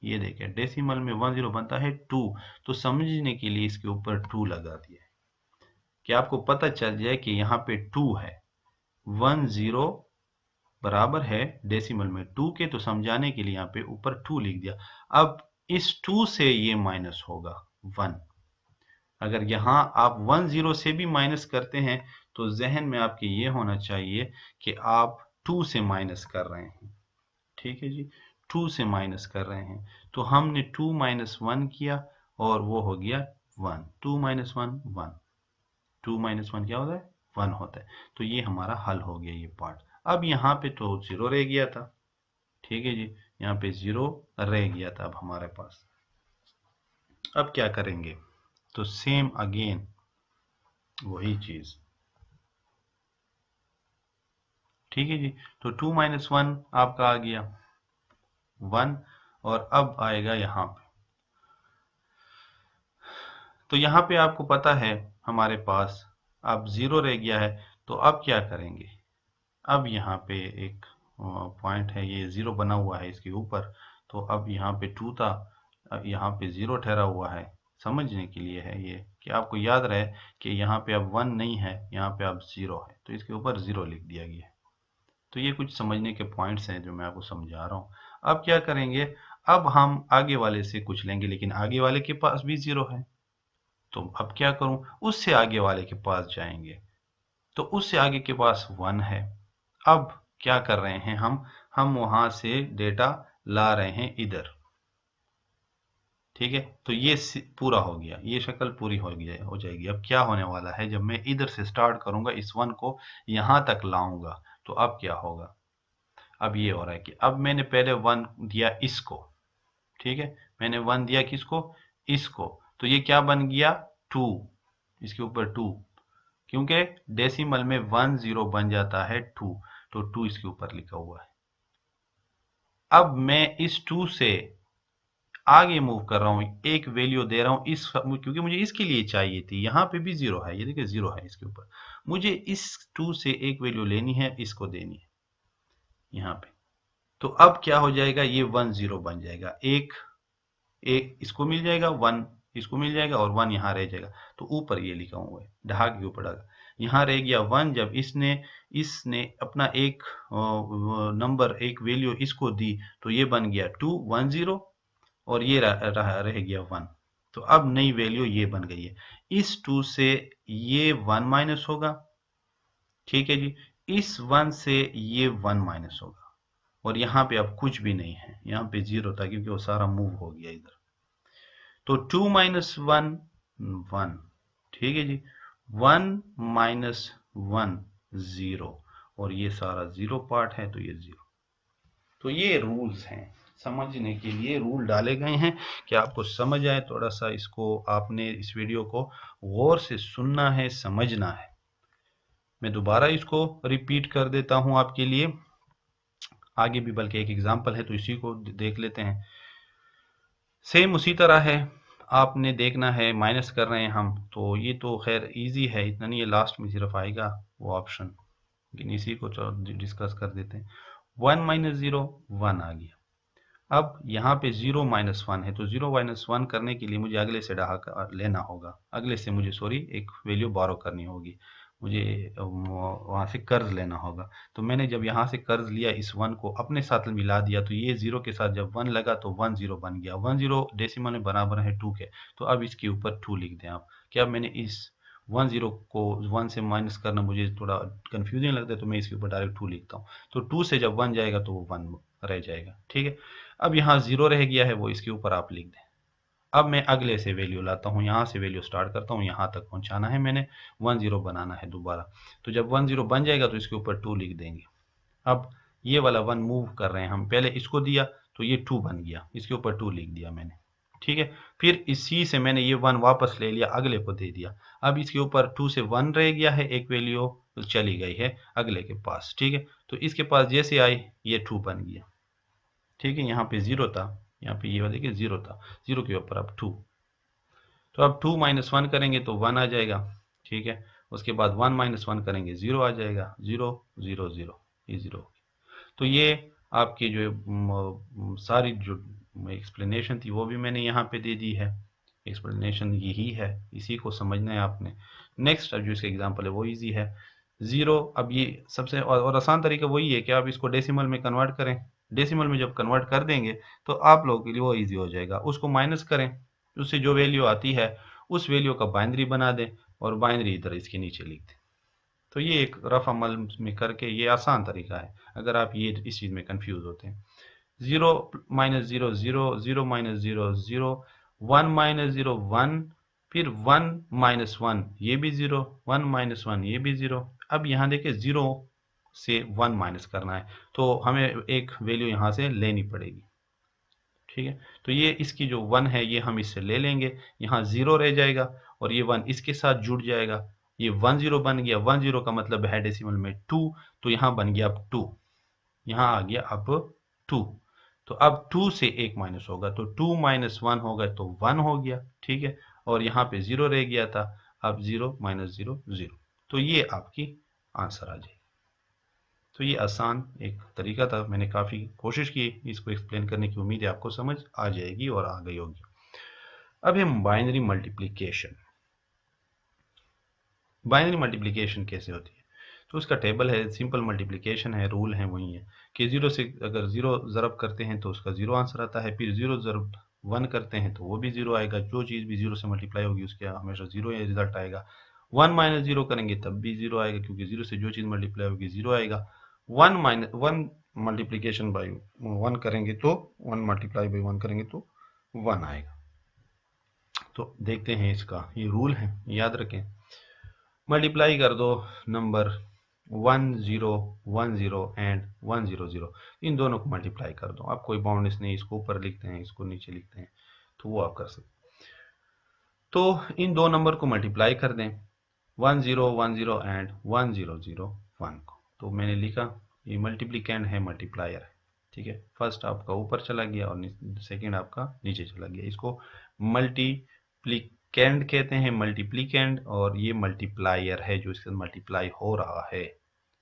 ये देखें, डेसिमल में 1 0 बनता है 2। तो समझने के लिए इसके ऊपर 2 लगा दिया कि आपको पता चल जाए कि यहाँ पे 2 है। 1 0 बराबर है डेसिमल में 2 के, तो समझाने के लिए यहाँ पे ऊपर 2 लिख दिया। अब इस 2 से ये माइनस होगा 1। अगर यहाँ आप 1 0 से भी माइनस करते हैं तो जहन में आपके ये होना चाहिए कि आप 2 से माइनस कर रहे हैं। ठीक है जी, 2 से माइनस कर रहे हैं। तो हमने 2 माइनस 1 किया और वो हो गया 1। 2 माइनस 1 1, 2 माइनस 1 क्या होता है, 1 होता है। तो ये हमारा हल हो गया ये पार्ट। अब यहाँ पे तो 0 रह गया था, ठीक है जी, यहाँ पे 0 रह गया था अब हमारे पास। अब क्या करेंगे, तो सेम अगेन वही चीज, ठीक है जी। तो 2 माइनस 1 आपका आ गया 1, और अब आएगा यहाँ पे। तो यहाँ पे आपको पता है हमारे पास अब 0 रह गया है, तो अब क्या करेंगे। अब यहाँ पे एक पॉइंट है, ये 0 बना हुआ है इसके ऊपर, तो अब यहाँ पे 2 था, अब यहाँ पे 0 ठहरा हुआ है। समझने के लिए है ये कि आपको याद रहे कि यहाँ पे अब 1 नहीं है, यहाँ पे अब 0 है, तो इसके ऊपर 0 लिख दिया गया है। तो ये कुछ समझने के पॉइंट्स हैं जो मैं आपको समझा रहा हूँ। अब क्या करेंगे, अब हम आगे वाले से कुछ लेंगे, लेकिन आगे वाले के पास भी 0 है, तो अब क्या करूं, उससे आगे वाले के पास जाएंगे, तो उससे आगे के पास 1 है। अब क्या कर रहे हैं हम वहां से डेटा ला रहे हैं इधर, ठीक है। तो ये पूरा हो गया, ये शक्ल पूरी हो जाएगी। अब क्या होने वाला है, जब मैं इधर से स्टार्ट करूंगा, इस 1 को यहां तक लाऊंगा, तो अब क्या होगा। अब ये हो रहा है कि अब मैंने पहले 1 दिया इसको, ठीक है, मैंने 1 दिया किसको, इसको, तो ये क्या बन गया 2, इसके ऊपर 2, क्योंकि डेसिमल में 1 0 बन जाता है 2, तो 2 इसके ऊपर लिखा हुआ है। अब मैं इस 2 से आगे मूव कर रहा हूं, एक वैल्यू दे रहा हूं इस, क्योंकि मुझे इसके लिए चाहिए थी, यहां पे भी 0 है, ये देखिए 0 है इसके ऊपर, मुझे इस 2 से एक वैल्यू लेनी है, इसको देनी है यहाँ पे। तो अब क्या हो जाएगा, ये 1 0 बन जाएगा, एक एक इसको मिल जाएगा, 1 इसको मिल जाएगा, और 1 यहाँ रह जाएगा। तो ऊपर ये लिखा हुआ है, ढाक के ऊपर यहाँ रह गया 1। जब इसने इसने अपना एक नंबर, एक वैल्यू इसको दी, तो ये बन गया 2 1 0, और ये रह गया 1। तो अब नई वैल्यू ये बन गई है। इस 2 से ये 1 माइनस होगा, ठीक है जी, इस 1 से ये 1 माइनस होगा, और यहाँ पे अब कुछ भी नहीं है, यहाँ पे 0 था क्योंकि वो सारा मूव हो गया इधर। तो 2 माइनस 1 1, ठीक है जी, 1 माइनस 1 0, और ये सारा 0 पार्ट है, तो ये 0। तो ये रूल्स हैं, समझने के लिए रूल डाले गए हैं कि आपको समझ आए। थोड़ा सा इसको आपने इस वीडियो को गौर से सुनना है, समझना है। मैं दोबारा इसको रिपीट कर देता हूं आपके लिए, आगे भी बल्कि एक एग्जांपल है, तो इसी को देख लेते हैं। सेम उसी तरह है, आपने देखना है, माइनस कर रहे हैं हम, तो ये तो खैर इजी है, इतना नहीं है, लास्ट में सिर्फ आएगा वो ऑप्शन, लेकिन इसी को तो डिस्कस कर देते हैं। 1 माइनस 0 1 आ गया। अब यहाँ पे 0 माइनस 1 है, तो 0 माइनस 1 करने के लिए मुझे अगले से लेना होगा, अगले से मुझे एक वैल्यू बोरो करनी होगी, मुझे वहां से कर्ज लेना होगा। तो मैंने जब यहाँ से कर्ज लिया, इस 1 को अपने साथ मिला दिया, तो ये 0 के साथ जब 1 लगा तो 1 0 बन गया। 1 0 डेसिमल में बराबर है 2 के, तो अब इसके ऊपर 2 लिख दें आप। क्या मैंने इस 1 0 को 1 से माइनस करना मुझे थोड़ा कंफ्यूजिंग लगता है, तो मैं इसके ऊपर डायरेक्ट 2 लिखता हूँ। तो 2 से जब 1 जाएगा तो वो 1 रह जाएगा, ठीक है। अब यहाँ 0 रह गया है, वो इसके ऊपर आप लिख दें, अब मैं अगले से वैल्यू लाता हूँ, यहाँ से वैल्यू स्टार्ट करता हूँ, यहाँ तक पहुँचाना है मैंने, 10 बनाना है दोबारा। तो जब 10 बन जाएगा तो इसके ऊपर 2 लिख देंगे। अब ये वाला 1 मूव कर रहे हैं हम, पहले इसको दिया तो ये 2 बन गया, इसके ऊपर 2 लिख दिया मैंने, ठीक है। फिर इसी से मैंने ये 1 वापस ले लिया, अगले को दे दिया। अब इसके ऊपर 2 से 1 रह गया है, एक वैल्यू चली गई है अगले के पास, ठीक है। तो इसके पास जैसे आई ये 2 बन गया, ठीक है। यहाँ पे 0 था, यहाँ पे ये देखिए 0 था, 0 के ऊपर अब 2। तो अब 2 - 1 करेंगे तो 1 आ जाएगा, ठीक है। उसके बाद 1 - 1 करेंगे 0 आ जाएगा, 0 0 0, ये 0। तो ये आपकी जो सारी जो एक्सप्लेनेशन थी वो भी मैंने यहाँ पे दे दी है। एक्सप्लेनेशन यही है, इसी को समझना है आपने। नेक्स्ट जो इसका एग्जांपल है वो इजी है। 0, अब ये सबसे और आसान तरीका वही है कि आप इसको डेसिमल में कन्वर्ट करें। डेसिमल में जब कन्वर्ट कर देंगे तो आप लोगों के लिए वो ईजी हो जाएगा। उसको माइनस करें, उससे जो वैल्यू आती है उस वैल्यू का बाइनरी बना दें और बाइनरी इधर इसके नीचे लिख दें। तो ये एक रफ अमल में करके ये आसान तरीका है, अगर आप ये इस चीज़ में कंफ्यूज होते हैं। 0 - 0 0, 0 - 0 0, 1 - 0 1, फिर 1 - 1 ये भी 0, 1 - 1 ये भी 0। अब यहाँ देखिए 0 से 1 माइनस करना है तो हमें एक वैल्यू यहाँ से लेनी पड़ेगी, ठीक है। तो ये इसकी जो 1 है ये हम इससे ले लेंगे, यहाँ 0 रह जाएगा और ये 1 इसके साथ जुड़ जाएगा, ये 1 0 बन गया। 1 0 का मतलब है डेसिमल में 2, तो यहाँ बन गया अब 2, यहाँ आ गया अब 2। तो अब 2 से 1 माइनस होगा तो 2 - 1 होगा तो 1 हो गया, ठीक है। और यहाँ पे 0 रह गया था, अब 0 - 0 0। तो ये आपकी आंसर आ जाएगी। तो ये आसान एक तरीका था, मैंने काफ़ी कोशिश की इसको एक्सप्लेन करने की, उम्मीद है आपको समझ आ जाएगी और आ गई होगी। अब है बाइनरी मल्टीप्लिकेशन। बाइनरी मल्टीप्लिकेशन कैसे होती है? तो उसका टेबल है, सिंपल मल्टीप्लिकेशन है, रूल है वही है कि 0 से अगर 0 ज़रब करते हैं तो उसका 0 आंसर आता है, फिर 0 ज़रब 1 करते हैं तो वो भी 0 आएगा, जो चीज़ भी 0 से मल्टीप्लाई होगी उसके हमेशा 0 या रिजल्ट आएगा। 1 - 0 करेंगे तब भी 0 आएगा, क्योंकि 0 से जो चीज़ मल्टीप्लाई होगी 0 आएगा। 1 मल्टीप्लिकेशन बाई 1 करेंगे तो 1 मल्टीप्लाई बाई 1 करेंगे तो 1 आएगा। तो देखते हैं इसका, ये रूल है, याद रखें। मल्टीप्लाई कर दो नंबर 1 0 1 0 एंड 1 0 0, इन दोनों को मल्टीप्लाई कर दो। आप कोई बाउंड्स नहीं, इसको ऊपर लिखते हैं इसको नीचे लिखते हैं, तो वो आप कर सकते। तो इन दो नंबर को मल्टीप्लाई कर दें, 1 0 1 0 एंड 1 0 0 1 को। तो मैंने लिखा ये मल्टीप्लिकेंड है, मल्टीप्लायर है, ठीक है। फर्स्ट आपका ऊपर चला गया और सेकेंड आपका नीचे चला गया। इसको मल्टीप्लिकेंड कहते हैं, मल्टीप्लिकेंड, और ये मल्टीप्लायर है जो इसके मल्टीप्लाई हो रहा है,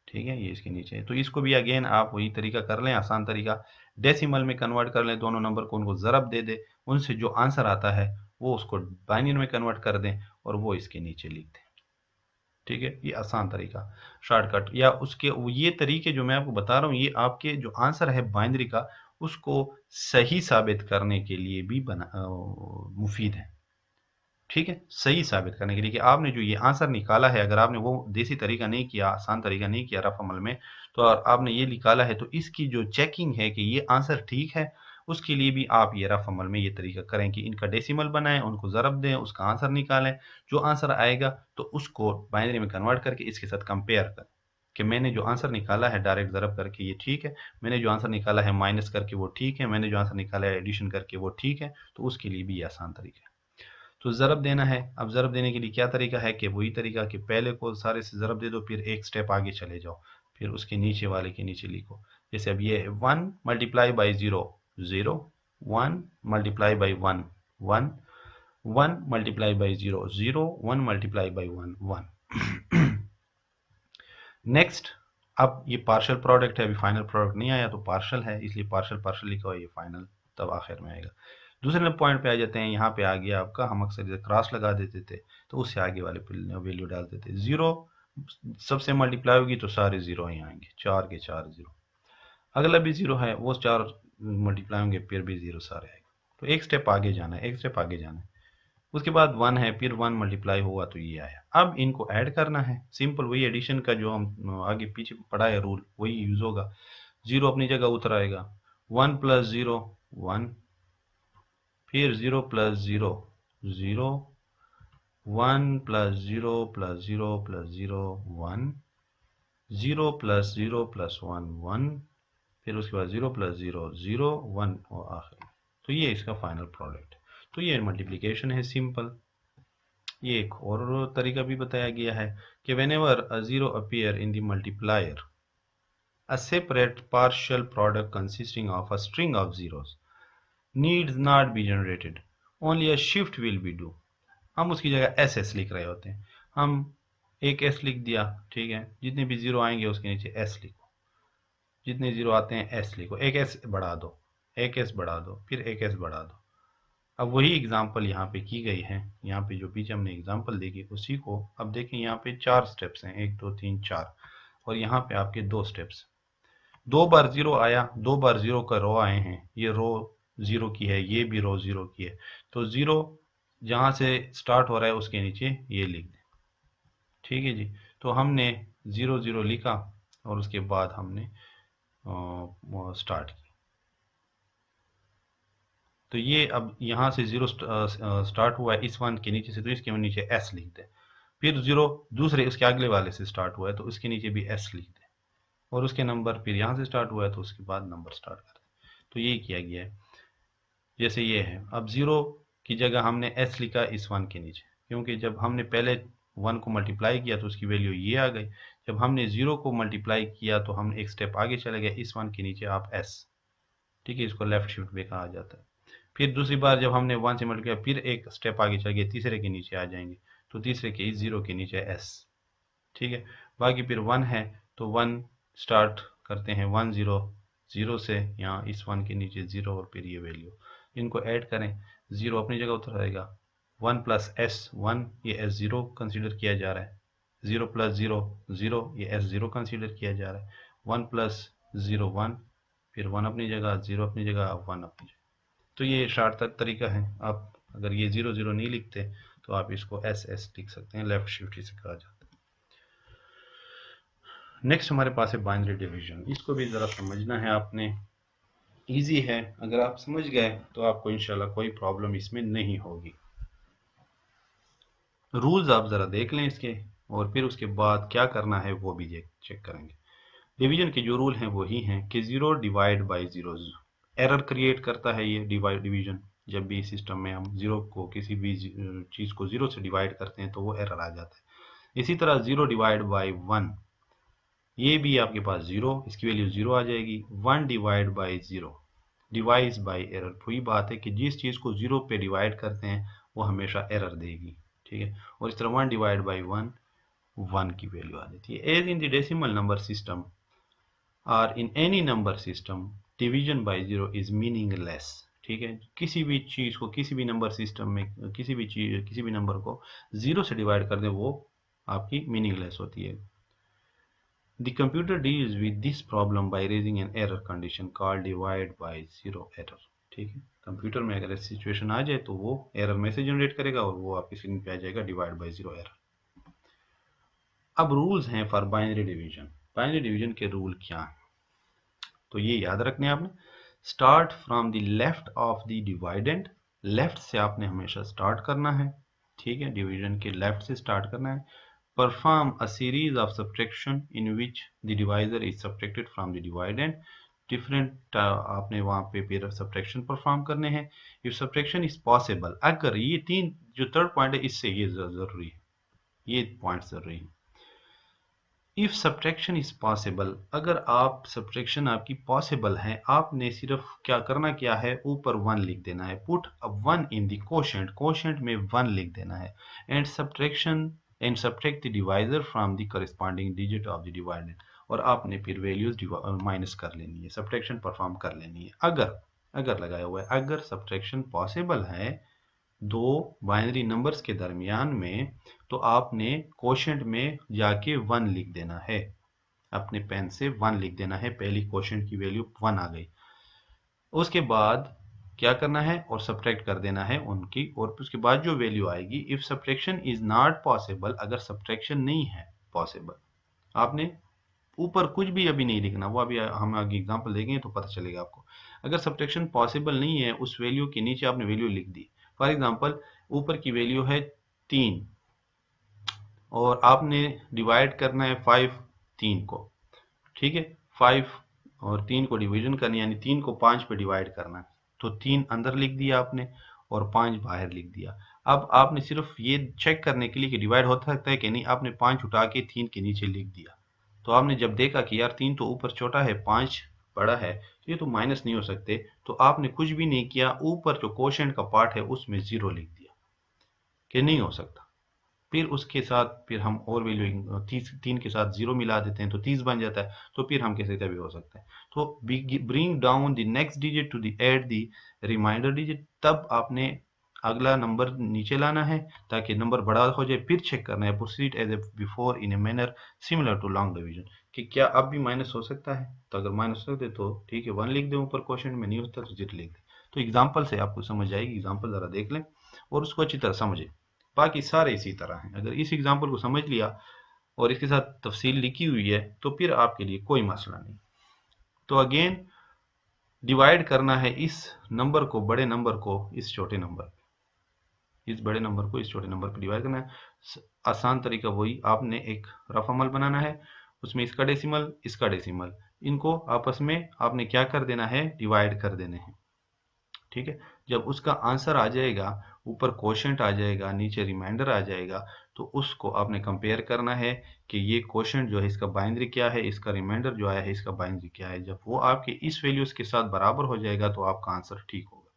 ठीक है। ये इसके नीचे है। तो इसको भी अगेन आप वही तरीका कर लें, आसान तरीका, डेसिमल में कन्वर्ट कर लें दोनों नंबर को, उनको ज़रब दे दें, उनसे जो आंसर आता है वो उसको बाइनरी में कन्वर्ट कर दें और वो इसके नीचे लिख दें, ठीक है। ये आसान तरीका, शॉर्टकट, या उसके ये तरीके जो मैं आपको बता रहा हूँ ये आपके जो आंसर है बाइनरी का उसको सही साबित करने के लिए भी मुफीद है, ठीक है। सही साबित करने के लिए कि आपने जो ये आंसर निकाला है, अगर आपने वो देसी तरीका नहीं किया, आसान तरीका नहीं किया रफ अमल में, तो आपने ये निकाला है तो इसकी जो चेकिंग है कि ये आंसर ठीक है, उसके लिए भी आप ये रफ अमल में ये तरीका करें कि इनका डेसिमल बनाएं, उनको ज़रब दें, उसका आंसर निकालें। जो आंसर आएगा तो उसको बाइनरी में कन्वर्ट करके इसके साथ कंपेयर करें कि मैंने जो आंसर निकाला है डायरेक्ट ज़रब करके ये ठीक है, मैंने जो आंसर निकाला है माइनस करके वो ठीक है, मैंने जो आंसर निकाला है एडिशन करके वो ठीक है। तो उसके लिए भी ये आसान तरीका है। तो ज़रब देना है, अब ज़रब देने के लिए क्या तरीका है कि वही तरीका कि पहले को सारे से ज़रब दे दो, फिर एक स्टेप आगे चले जाओ, फिर उसके नीचे वाले के नीचे लिखो। जैसे अब ये 1 multiply by 0 0, 1 multiply by 1 1, 1 multiply by 0 0, 1 multiply by 1 1। Next, अब ये पार्शियल प्रोडक्ट है, अभी फाइनल प्रोडक्ट नहीं आया तो पार्शियल है, इसलिए पार्शियल पार्शियल लिखा हुआ, ये फाइनल तब आखिर में आएगा। दूसरे पॉइंट पे आ जाते हैं, यहाँ पे आ गया आपका, हम अक्सर जैसे क्रॉस लगा देते थे तो उससे आगे वाले वैल्यू डाल देते। 0 सबसे मल्टीप्लाई होगी तो सारे 0 ही आएंगे, 4 के 4 0। अगला भी 0 है, वो 4 मल्टीप्लाई होंगे फिर भी 0 सारे आएंगे। तो एक स्टेप आगे जाना है, एक स्टेप आगे जाना है। उसके बाद 1 है, फिर 1 मल्टीप्लाई हुआ तो ये आया। अब इनको ऐड करना है, सिंपल वही एडिशन का जो हम आगे पीछे पढ़ा है रूल वही यूज होगा। 0 अपनी जगह उतर आएगा, 1 + 0 1, फिर 0 plus 0 0, 1 plus 0 plus 0 plus 0 1, 0 plus 0 plus 1 1, फिर उसके बाद 0 प्लस 0 0 1 और आखिर। तो ये इसका फाइनल प्रोडक्ट। तो ये मल्टीप्लिकेशन है सिंपल। ये एक और तरीका भी बताया गया है कि whenever a zero appear in the multiplier, a separate partial product consisting of a string of zeros needs not be generated, only a shift will be due। हम उसकी जगह एस एस लिख रहे होते हैं, हम एक एस लिख दिया, ठीक है, जितने भी जीरो आएंगे उसके नीचे एस लिखो, जितने जीरो आते हैं एस लिखो, एक एस बढ़ा दो, एक एस बढ़ा दो, फिर एक एस बढ़ा दो। अब वही एग्जाम्पल यहाँ पे की गई है, यहाँ पे जो पीछे हमने एग्जाम्पल देखी उसी को अब देखें। यहाँ पे 4 स्टेप्स हैं, 1 2 3 4, और यहाँ पे आपके 2 स्टेप्स। 2 बार जीरो आया, 2 बार जीरो का रो आए हैं, ये रो जीरो की है, ये भी रो जीरो की है, तो जीरो जहाँ से स्टार्ट हो रहा है उसके नीचे ये लिख दें, ठीक है जी। तो हमने 0 0 लिखा और उसके बाद हमने स्टार्ट की। तो ये अब यहाँ से 0 स्टार्ट हुआ है इस वन के नीचे से, तो इसके नीचे एस लिख दें। फिर 0 दूसरे उसके अगले वाले से स्टार्ट हुआ है तो उसके नीचे भी एस लिख दें, और उसके नंबर फिर यहाँ से स्टार्ट हुआ है तो उसके बाद नंबर स्टार्ट कर दें। तो ये किया गया है। जैसे ये है, अब 0 की जगह हमने एस लिखा इस वन के नीचे, क्योंकि जब हमने पहले 1 को मल्टीप्लाई किया तो उसकी वैल्यू ये आ गई। जब हमने 0 को मल्टीप्लाई किया तो हम एक स्टेप आगे चले गए, इस वन के नीचे आप एस, ठीक है, इसको लेफ्ट शिफ्ट भी कहा जाता है। फिर दूसरी बार जब हमने 1 से मल्टीप्लाई किया, फिर एक स्टेप आगे चल गए, तीसरे के नीचे आ जाएंगे, तो तीसरे के इस 0 के नीचे एस, ठीक है। बाकी फिर 1 है तो 1 स्टार्ट करते हैं 1 0 0 से, यहाँ इस 1 के नीचे 0 और फिर ये वैल्यू, इनको ऐड करें, 0 अपनी जगह उतर आएगा, 1 प्लस एस 1, ये एस 0 कंसिडर किया जा रहा है, 0 प्लस 0 0, ये एस 0 कंसिडर किया जा रहा है, 1 प्लस 0 1, फिर 1 अपनी जगह, 0 अपनी जगह, 1 अपनी जगह। तो ये शॉर्टकट तरीका है। आप अगर ये 0 0 नहीं लिखते तो आप इसको एस एस लिख सकते हैं, लेफ्ट शिफ्ट इसे कहा जाता है। नेक्स्ट हमारे पास है बाइनरी डिवीजन। इसको भी ज़रा समझना है आपने, इजी है, अगर आप समझ गए तो आपको इंशाल्लाह कोई प्रॉब्लम इसमें नहीं होगी। रूल्स आप ज़रा देख लें इसके, और फिर उसके बाद क्या करना है वो भी चेक करेंगे। डिवीजन के जो रूल हैं वही हैं कि 0 डिवाइड बाई 0 एरर क्रिएट करता है ये डिवीजन। जब भी सिस्टम में हम 0 को किसी भी चीज़ को 0 से डिवाइड करते हैं तो वो एरर आ जाता है। इसी तरह 0 डिवाइड बाई 1, ये भी आपके पास 0, इसकी वैल्यू 0 आ जाएगी। 1 divide by 0 device by error, वही बात है कि जिस चीज़ को 0 पे डिवाइड करते हैं वो हमेशा एरर देगी, ठीक है। और इस तरह 1 डिवाइड बाई 1 1 की वैल्यू आ जाती है। As in the decimal number system और in any number system division by 0 is meaningless, ठीक है। किसी भी चीज़ को, किसी भी नंबर सिस्टम में किसी भी चीज़, किसी भी नंबर को 0 से डिवाइड कर दें वो आपकी मीनिंगलेस होती है। The computer deals with this problem by raising an error condition called divide by 0 error, ठीक है। कंप्यूटर में अगर ऐसी सिचुएशन आ जाए तो वो एरर मैसेज जनरेट करेगा और वो आपकी स्क्रीन पे आ जाएगा डिवाइड बाय 0 एरर। अब रूल्स हैं for binary division. Binary division के रूल क्या हैं, तो ये याद रखने आपने। Start from the left of the dividend, left से आपने हमेशा स्टार्ट करना है, ठीक है, डिवीजन के लेफ्ट से स्टार्ट करना है। Perform a series of subtraction in which the divisor is subtracted from the dividend, different आपने वहां पे फिर सब्ट्रैक्शन परफॉर्म करने हैं। इफ सब्ट्रैक्शन इज पॉसिबल, अगर ये तीन जो थर्ड पॉइंट है इससे ये जरूरी है, ये पॉइंट जरूरी है। इफ सब्ट्रैक्शन इज पॉसिबल, अगर आप सब्ट्रैक्शन आपकी पॉसिबल है, आपने सिर्फ क्या करना क्या है, ऊपर 1 लिख देना है, put a 1 in the quotient, quotient में 1 लिख देना है, and subtract the divisor from the corresponding digit of the divided, और आपने फिर वैल्यूज माइनस कर लेनी है, सब्ट्रैक्शन परफॉर्म कर लेनी है। अगर लगाया हुआ है, अगर सब्ट्रैक्शन पॉसिबल है दो बाइनरी नंबर्स के दरमियान में, तो आपने कोशेंट में जाके 1 लिख देना है, अपने पेन से 1 लिख देना है, पहली कोशेंट की वैल्यू 1 आ गई। उसके बाद क्या करना है, और सब्ट्रैक्ट कर देना है उनकी, और उसके बाद जो वैल्यू आएगी, if subtraction is not possible, अगर सब्ट्रैक्शन नहीं है पॉसिबल, आपने ऊपर कुछ भी अभी नहीं लिखना, वो अभी हम आगे एग्जांपल देंगे तो पता चलेगा आपको। अगर सब्ट्रैक्शन पॉसिबल नहीं है, उस वैल्यू के नीचे आपने वैल्यू लिख दी। फॉर एग्जांपल ऊपर की वैल्यू है 3 और आपने डिवाइड करना है 5 3 को, ठीक है। 5 और 3 को डिवीजन करना, यानी 3 को 5 पे डिवाइड करना है। तो 3 अंदर लिख दिया आपने और 5 बाहर लिख दिया। अब आपने सिर्फ ये चेक करने के लिए कि डिवाइड होता सकता है कि नहीं, आपने 5 उठा के 3 के नीचे लिख दिया। तो आपने जब देखा कि यार 3 तो ऊपर छोटा है, 5 बड़ा है, तो ये तो माइनस नहीं हो सकते, तो आपने कुछ भी नहीं किया, ऊपर जो कोशेंट का पार्ट है उसमें 0 लिख दिया कि नहीं हो सकता। फिर उसके साथ फिर हम और वैल्यू 3 के साथ 0 मिला देते हैं तो 30 बन जाता है। तो फिर हम कैसे भी हो सकता है। तो bring down the next digit to the at the remainder digit, तब आपने अगला नंबर नीचे लाना है ताकि नंबर बड़ा हो जाए। फिर चेक करना है proceed as a before in a manner similar to long division, कि क्या अब भी माइनस हो सकता है। तो अगर माइनस हो सकते तो ठीक है 1 लिख दें ऊपर क्वेश्चन में, नहीं होता तो 0 लिख दें। तो एग्जाम्पल से आपको समझ आएगी, एग्जाम्पल जरा देख लें और उसको अच्छी तरह समझें। बाकी सारे इसी तरह हैं। अगर इस एग्जाम्पल को समझ लिया और इसके साथ तफसील लिखी हुई है तो फिर आपके लिए कोई मसला नहीं। तो अगेन डिवाइड करना है इस नंबर को, बड़े नंबर को इस छोटे नंबर, इस बड़े नंबर को इस छोटे नंबर पर डिवाइड करना है। आसान तरीका वही, आपने एक रफ अमल बनाना है, उसमें इसका डेसिमल इसका डेसिमल, इनको आपस में आपने क्या कर देना है, डिवाइड कर देने हैं, ठीक है। जब उसका आंसर आ जाएगा, ऊपर क्वोशंट आ जाएगा, नीचे रिमाइंडर आ जाएगा, तो उसको आपने कंपेयर करना है कि ये क्वोशंट जो है इसका बाइनरी क्या है, इसका रिमाइंडर जो आया है इसका बाइनरी क्या है। जब वो आपके इस वैल्यूज के साथ बराबर हो जाएगा तो आपका आंसर ठीक होगा।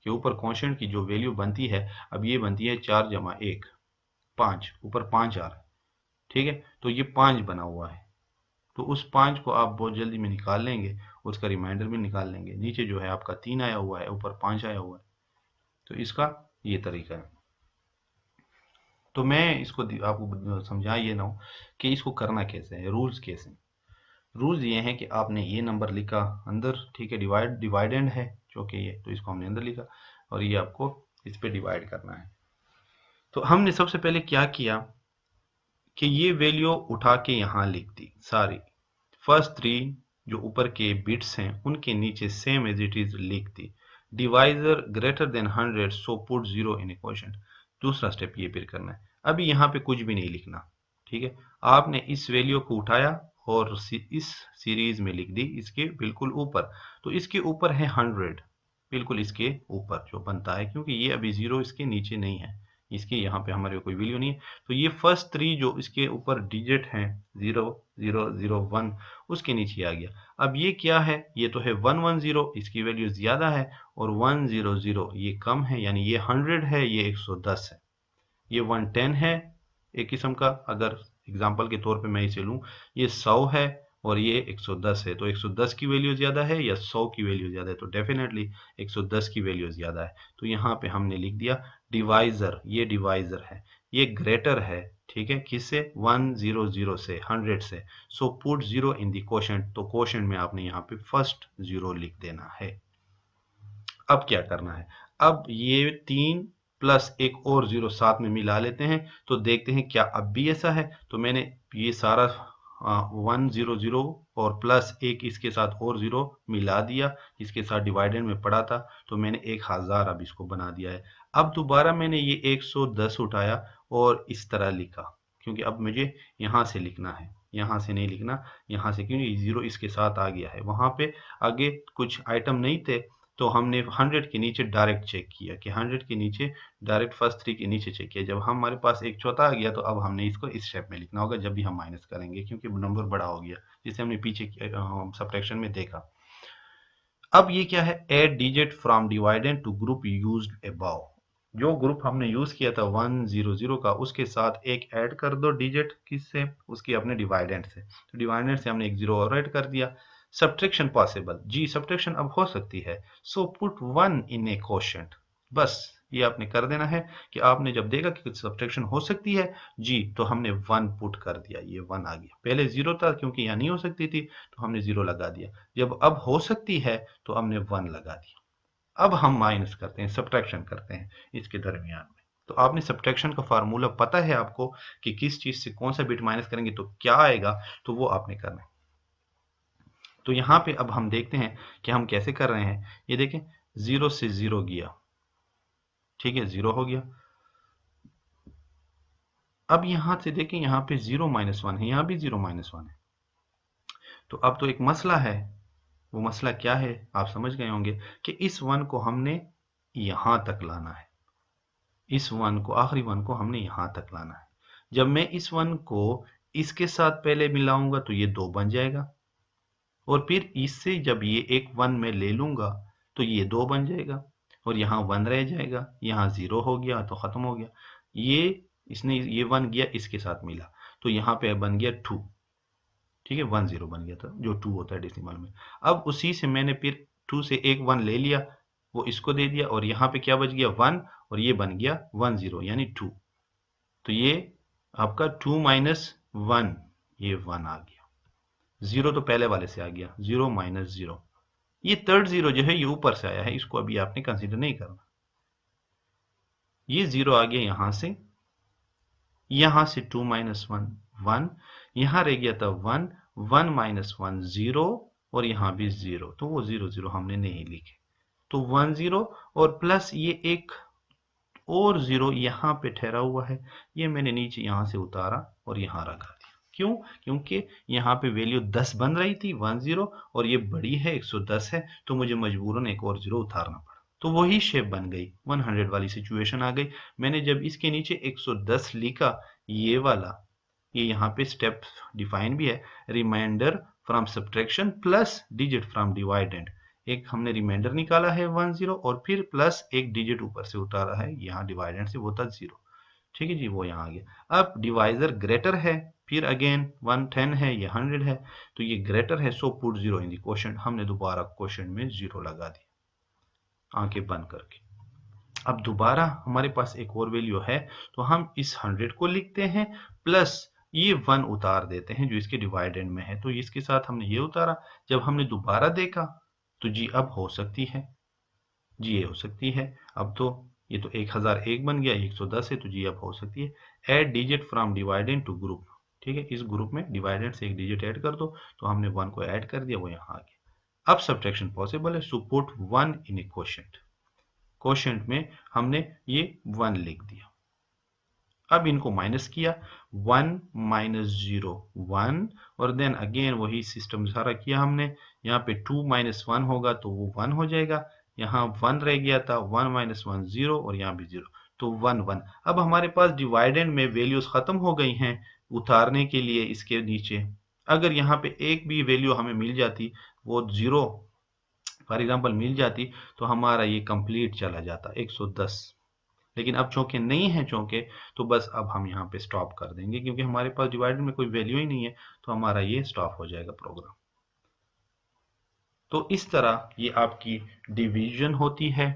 कि ऊपर क्वोशंट की जो वैल्यू बनती है, अब ये बनती है 4 जमा 1 5, ऊपर 5 आ रहा है, ठीक है। तो ये 5 बना हुआ है, तो उस 5 को आप बहुत जल्दी में निकाल लेंगे, उसका रिमाइंडर भी निकाल लेंगे। नीचे जो है आपका 3 आया हुआ है, ऊपर 5 आया हुआ है। तो इसका ये तरीका है। तो मैं इसको आपको समझा ये ना हो कि इसको करना कैसे है, रूल्स कैसे हैं। रूल्स ये हैं कि आपने ये नंबर लिखा अंदर, ठीक है, डिवाइडेंड है जो कि ये, तो इसको हमने अंदर लिखा और ये आपको इस पे डिवाइड करना है। तो हमने सबसे पहले क्या किया कि ये वैल्यू उठा के यहाँ लिख दी सारी, फर्स्ट 3 जो ऊपर के बिट्स हैं उनके नीचे सेम एज इट इज लिख दी। Divisor greater than 100 so put 0 in equation. दूसरा स्टेप ये फिर करना है, अभी यहाँ पे कुछ भी नहीं लिखना, ठीक है। आपने इस वैल्यू को उठाया और इस सीरीज में लिख दी इसके बिल्कुल ऊपर। तो इसके ऊपर है 100, बिल्कुल इसके ऊपर जो बनता है, क्योंकि ये अभी 0 इसके नीचे नहीं है, इसके यहाँ पे हमारे कोई वैल्यू नहीं है। तो ये फर्स्ट 3 जो इसके ऊपर डिजिट हैं 0 0 0 1 उसके नीचे आ गया। अब ये क्या है, ये तो है 110, इसकी वैल्यू ज्यादा है, और 100 ये कम है, यानी ये 100 है, ये 110 है, ये 110 है एक किस्म का। अगर एग्जांपल के तौर पे मैं इसे लूं, ये 100 है और ये 110 है, तो 110 की वैल्यू ज्यादा है या 100 की वैल्यू ज्यादा है, तो डेफिनेटली 110 की वैल्यू ज्यादा है। तो यहाँ पे हमने लिख दिया डिवाइजर, ये डिवाइजर है, ये ग्रेटर है, ठीक है, किससे, 100 से, 100 से। सो पुट 0 इन दी क्वोशंट, तो क्वोशंट में आपने यहाँ पे फर्स्ट 0 लिख देना है। अब क्या करना है, अब ये 3 प्लस एक और 0 साथ में मिला लेते हैं, तो देखते हैं क्या अब भी ऐसा है। तो मैंने ये सारा 100 और प्लस एक इसके साथ और 0 मिला दिया, इसके साथ डिवाइडेड में पड़ा था, तो मैंने 1000 अब इसको बना दिया है। अब दोबारा मैंने ये 110 उठाया और इस तरह लिखा, क्योंकि अब मुझे यहाँ से लिखना है, यहाँ से नहीं लिखना, यहाँ से, क्योंकि 0 इसके साथ आ गया है। वहां पे आगे कुछ आइटम नहीं थे, तो हमने 100 के नीचे डायरेक्ट चेक किया कि 100 के नीचे डायरेक्ट फर्स्ट 3 के नीचे चेक किया। जब हमारे पास एक चौथा आ गया तो अब हमने इसको इस शेप में लिखना होगा जब भी हम माइनस करेंगे, क्योंकि नंबर बड़ा हो गया, जिसे हमने पीछे सब्ट्रैक्शन में देखा। अब ये क्या है, add digit from dividend to group used above. जो ग्रुप हमने यूज किया था 100 का, उसके साथ एक ऐड कर दो डिजिट, किससे, उसकी अपने डिवाइडेंड से। तो डिवाइडेंड से हमने एक 0 और ऐड कर दिया। सब्ट्रैक्शन पॉसिबल, जी सब्ट्रैक्शन अब हो सकती है, सो पुट 1 इन ए क्वोशंट। बस ये आपने कर देना है कि आपने जब देखा कि सब्ट्रैक्शन हो सकती है जी, तो हमने 1 पुट कर दिया, ये 1 आ गया। पहले 0 था क्योंकि यहाँ नहीं हो सकती थी, तो हमने 0 लगा दिया। जब अब हो सकती है तो हमने 1 लगा दिया। अब हम माइनस करते हैं, सब्ट्रैक्शन करते हैं इसके दरमियान में। तो आपने सब्ट्रैक्शन का फार्मूला पता है आपको कि किस चीज से कौन सा बिट माइनस करेंगे तो क्या आएगा, तो वो आपने करना है। तो यहाँ पे अब हम देखते हैं कि हम कैसे कर रहे हैं। ये देखें 0 से 0 गया, ठीक है 0 हो गया। अब यहाँ से देखें यहाँ पे 0 माइनस 1 है, यहाँ भी 0 माइनस 1 है। तो अब तो एक मसला है, वो मसला क्या है आप समझ गए होंगे कि इस 1 को हमने यहाँ तक लाना है, इस 1 को आखिरी 1 को हमने यहाँ तक लाना है। जब मैं इस 1 को इसके साथ पहले मिलाऊंगा तो ये 2 बन जाएगा, और फिर इससे जब ये एक 1 में ले लूंगा तो ये 2 बन जाएगा, और यहाँ 1 रह जाएगा, यहाँ 0 हो गया तो खत्म हो गया। ये इसने ये 1 गया इसके साथ मिला तो यहाँ पे बन गया 2, ठीक है 1 0 बन गया था जो 2 होता है डेसिमल में। अब उसी से मैंने फिर 2 से एक 1 ले लिया, वो इसको दे दिया, और यहाँ पे क्या बच गया 1, और ये बन गया 1 0 यानी 2। तो ये आपका 2 माइनस 1, ये 1 आ गया। 0 तो पहले वाले से आ गया, 0 माइनस 0। ये थर्ड 0 जो है ये ऊपर से आया है, इसको अभी आपने कंसीडर नहीं करना। ये 0 आ गया यहां से 2 माइनस 1 1, यहां रह गया था 1 1 माइनस 1 0, और यहां भी 0, तो वो 0 0 हमने नहीं लिखे, तो 1 0 और प्लस ये एक और 0 यहाँ पे ठहरा हुआ है, ये मैंने नीचे यहाँ से उतारा और यहाँ रखा दिया। क्यों? क्योंकि यहाँ पे वैल्यू 10 बन रही थी 1 0, और ये बड़ी है 110 है, तो मुझे मजबूरन एक और 0 उतारना पड़ा, तो वही शेप बन गई, 100 वाली सिचुएशन आ गई। मैंने जब इसके नीचे 110 लिखा, ये वाला, ये यहाँ पे स्टेप डिफाइन भी है, remainder from subtraction plus digit from dividend. एक हमने रिमाइंडर निकाला है 1 0, और फिर प्लस एक डिजिट ऊपर से उतारा है यहाँ डिवाइडेंड से, वो था 0, ठीक है जी, वो यहाँ आ गया। अब डिवाइजर ग्रेटर है, फिर अगेन 110 है, ये 100 है, तो ये ग्रेटर है, सो पुट 0 इन द क्वोशंट। हमने दोबारा क्वोशंट में 0 लगा दिया आंखें बंद करके। अब दोबारा हमारे पास एक और वैल्यू है, तो हम इस 100 को लिखते हैं प्लस ये 1 उतार देते हैं जो इसके डिवाइडेंड में है, तो इसके साथ हमने ये उतारा। जब हमने दोबारा देखा तो जी अब हो सकती है, जी ये हो सकती है। अब तो ये तो 1001 बन गया, 110 है, तो जी अब हो सकती है। Add digit from dividend to group, ठीक है, इस ग्रुप में डिवाइडेंड से एक डिजिट ऐड कर दो, तो हमने 1 को ऐड कर दिया, वो यहाँ आ गया। अब सब्ट्रैक्शन पॉसिबल है, सो पुट 1 इन ए क्वोशंट। क्वोशंट में हमने ये 1 लिख दिया। अब इनको माइनस किया, 1 माइनस 0 1, और देन अगेन वही सिस्टम सारा किया हमने। यहाँ पे 2 माइनस 1 होगा तो वो 1 हो जाएगा, यहाँ 1 रह गया था, 1 माइनस 1 0, और यहाँ भी 0, तो 1 1। अब हमारे पास डिवाइडेंड में वैल्यूज खत्म हो गई हैं उतारने के लिए इसके नीचे। अगर यहाँ पे एक भी वैल्यू हमें मिल जाती, वो 0 फॉर एग्जाम्पल मिल जाती, तो हमारा ये कंप्लीट चला जाता 110। लेकिन अब चूंकि नहीं है चौके, तो बस अब हम यहाँ पे स्टॉप कर देंगे, क्योंकि हमारे पास डिवाइडेड में कोई वैल्यू ही नहीं है, तो हमारा ये स्टॉप हो जाएगा प्रोग्राम। तो इस तरह ये आपकी डिवीजन होती है,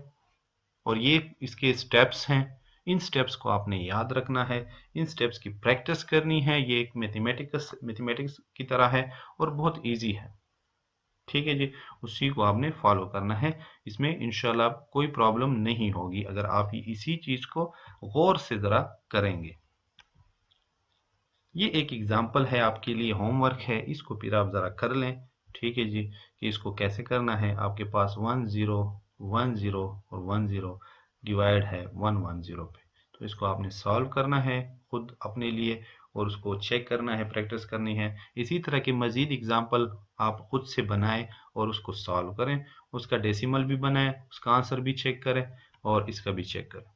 और ये इसके स्टेप्स हैं। इन स्टेप्स को आपने याद रखना है, इन स्टेप्स की प्रैक्टिस करनी है। ये एक मैथमेटिक्स की तरह है और बहुत ईजी है, ठीक है जी, उसी को आपने फॉलो करना है। इसमें इंशाल्लाह कोई प्रॉब्लम नहीं होगी अगर आप इसी चीज को गौर से जरा करेंगे। ये एक एग्जाम्पल है आपके लिए, होमवर्क है, इसको फिर आप जरा कर लें, ठीक है जी, कि इसको कैसे करना है। आपके पास 1 0 1 0 और 1 0 डिवाइड है 1 1 0 पे, तो इसको आपने सॉल्व करना है खुद अपने लिए, और उसको चेक करना है, प्रैक्टिस करनी है। इसी तरह के मजीद एग्जाम्पल आप खुद से बनाएं और उसको सॉल्व करें, उसका डेसिमल भी बनाएं, उसका आंसर भी चेक करें और इसका भी चेक करें।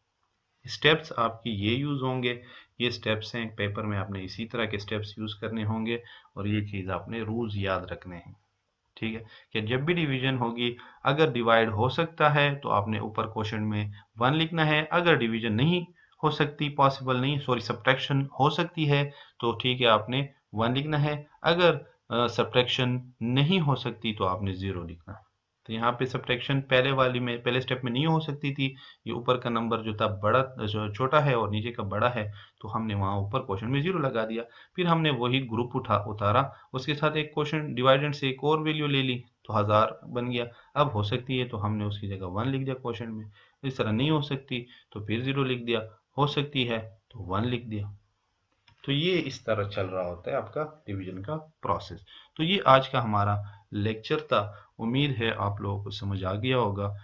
स्टेप्स आपकी ये यूज होंगे, ये स्टेप्स हैं पेपर में, आपने इसी तरह के स्टेप्स यूज करने होंगे, और ये चीज आपने रूल्स याद रखने हैं, ठीक है, कि जब भी डिवीजन होगी, अगर डिवाइड हो सकता है तो आपने ऊपर क्वेश्चन में 1 लिखना है। अगर डिवीजन नहीं हो सकती, पॉसिबल नहीं, सॉरी सब्ट्रैक्शन हो सकती है, तो ठीक है आपने 1 लिखना है। अगर सब्ट्रैक्शन नहीं हो सकती तो आपने 0 लिखना है। तो यहाँ पे सब्ट्रैक्शन पहले स्टेप में नहीं हो सकती थी, ये ऊपर का नंबर जो था बड़ा छोटा है और नीचे का बड़ा है, तो हमने वहाँ ऊपर क्वेश्चन में 0 लगा दिया। फिर हमने वही ग्रुप उतारा, उसके साथ एक क्वेश्चन डिवाइडेंड से एक और वैल्यू ले ली, तो 1000 बन गया। अब हो सकती है तो हमने उसकी जगह 1 लिख दिया क्वेश्चन में, इस तरह नहीं हो सकती तो फिर 0 लिख दिया, हो सकती है तो 1 लिख दिया, तो ये इस तरह चल रहा होता है आपका डिवीजन का प्रोसेस। तो ये आज का हमारा लेक्चर था। उम्मीद है आप लोगों को समझ आ गया होगा।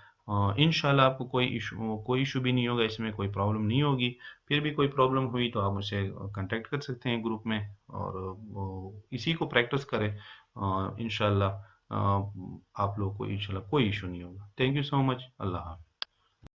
इंशाल्लाह आपको कोई इशू भी नहीं होगा, इसमें कोई प्रॉब्लम नहीं होगी। फिर भी कोई प्रॉब्लम हुई तो आप मुझसे कांटेक्ट कर सकते हैं ग्रुप में, और इसी को प्रैक्टिस करें। इंशाल्लाह आप लोगों को इंशाल्लाह कोई इशू नहीं होगा। Thank you so much. अल्लाह हाफ़िज़।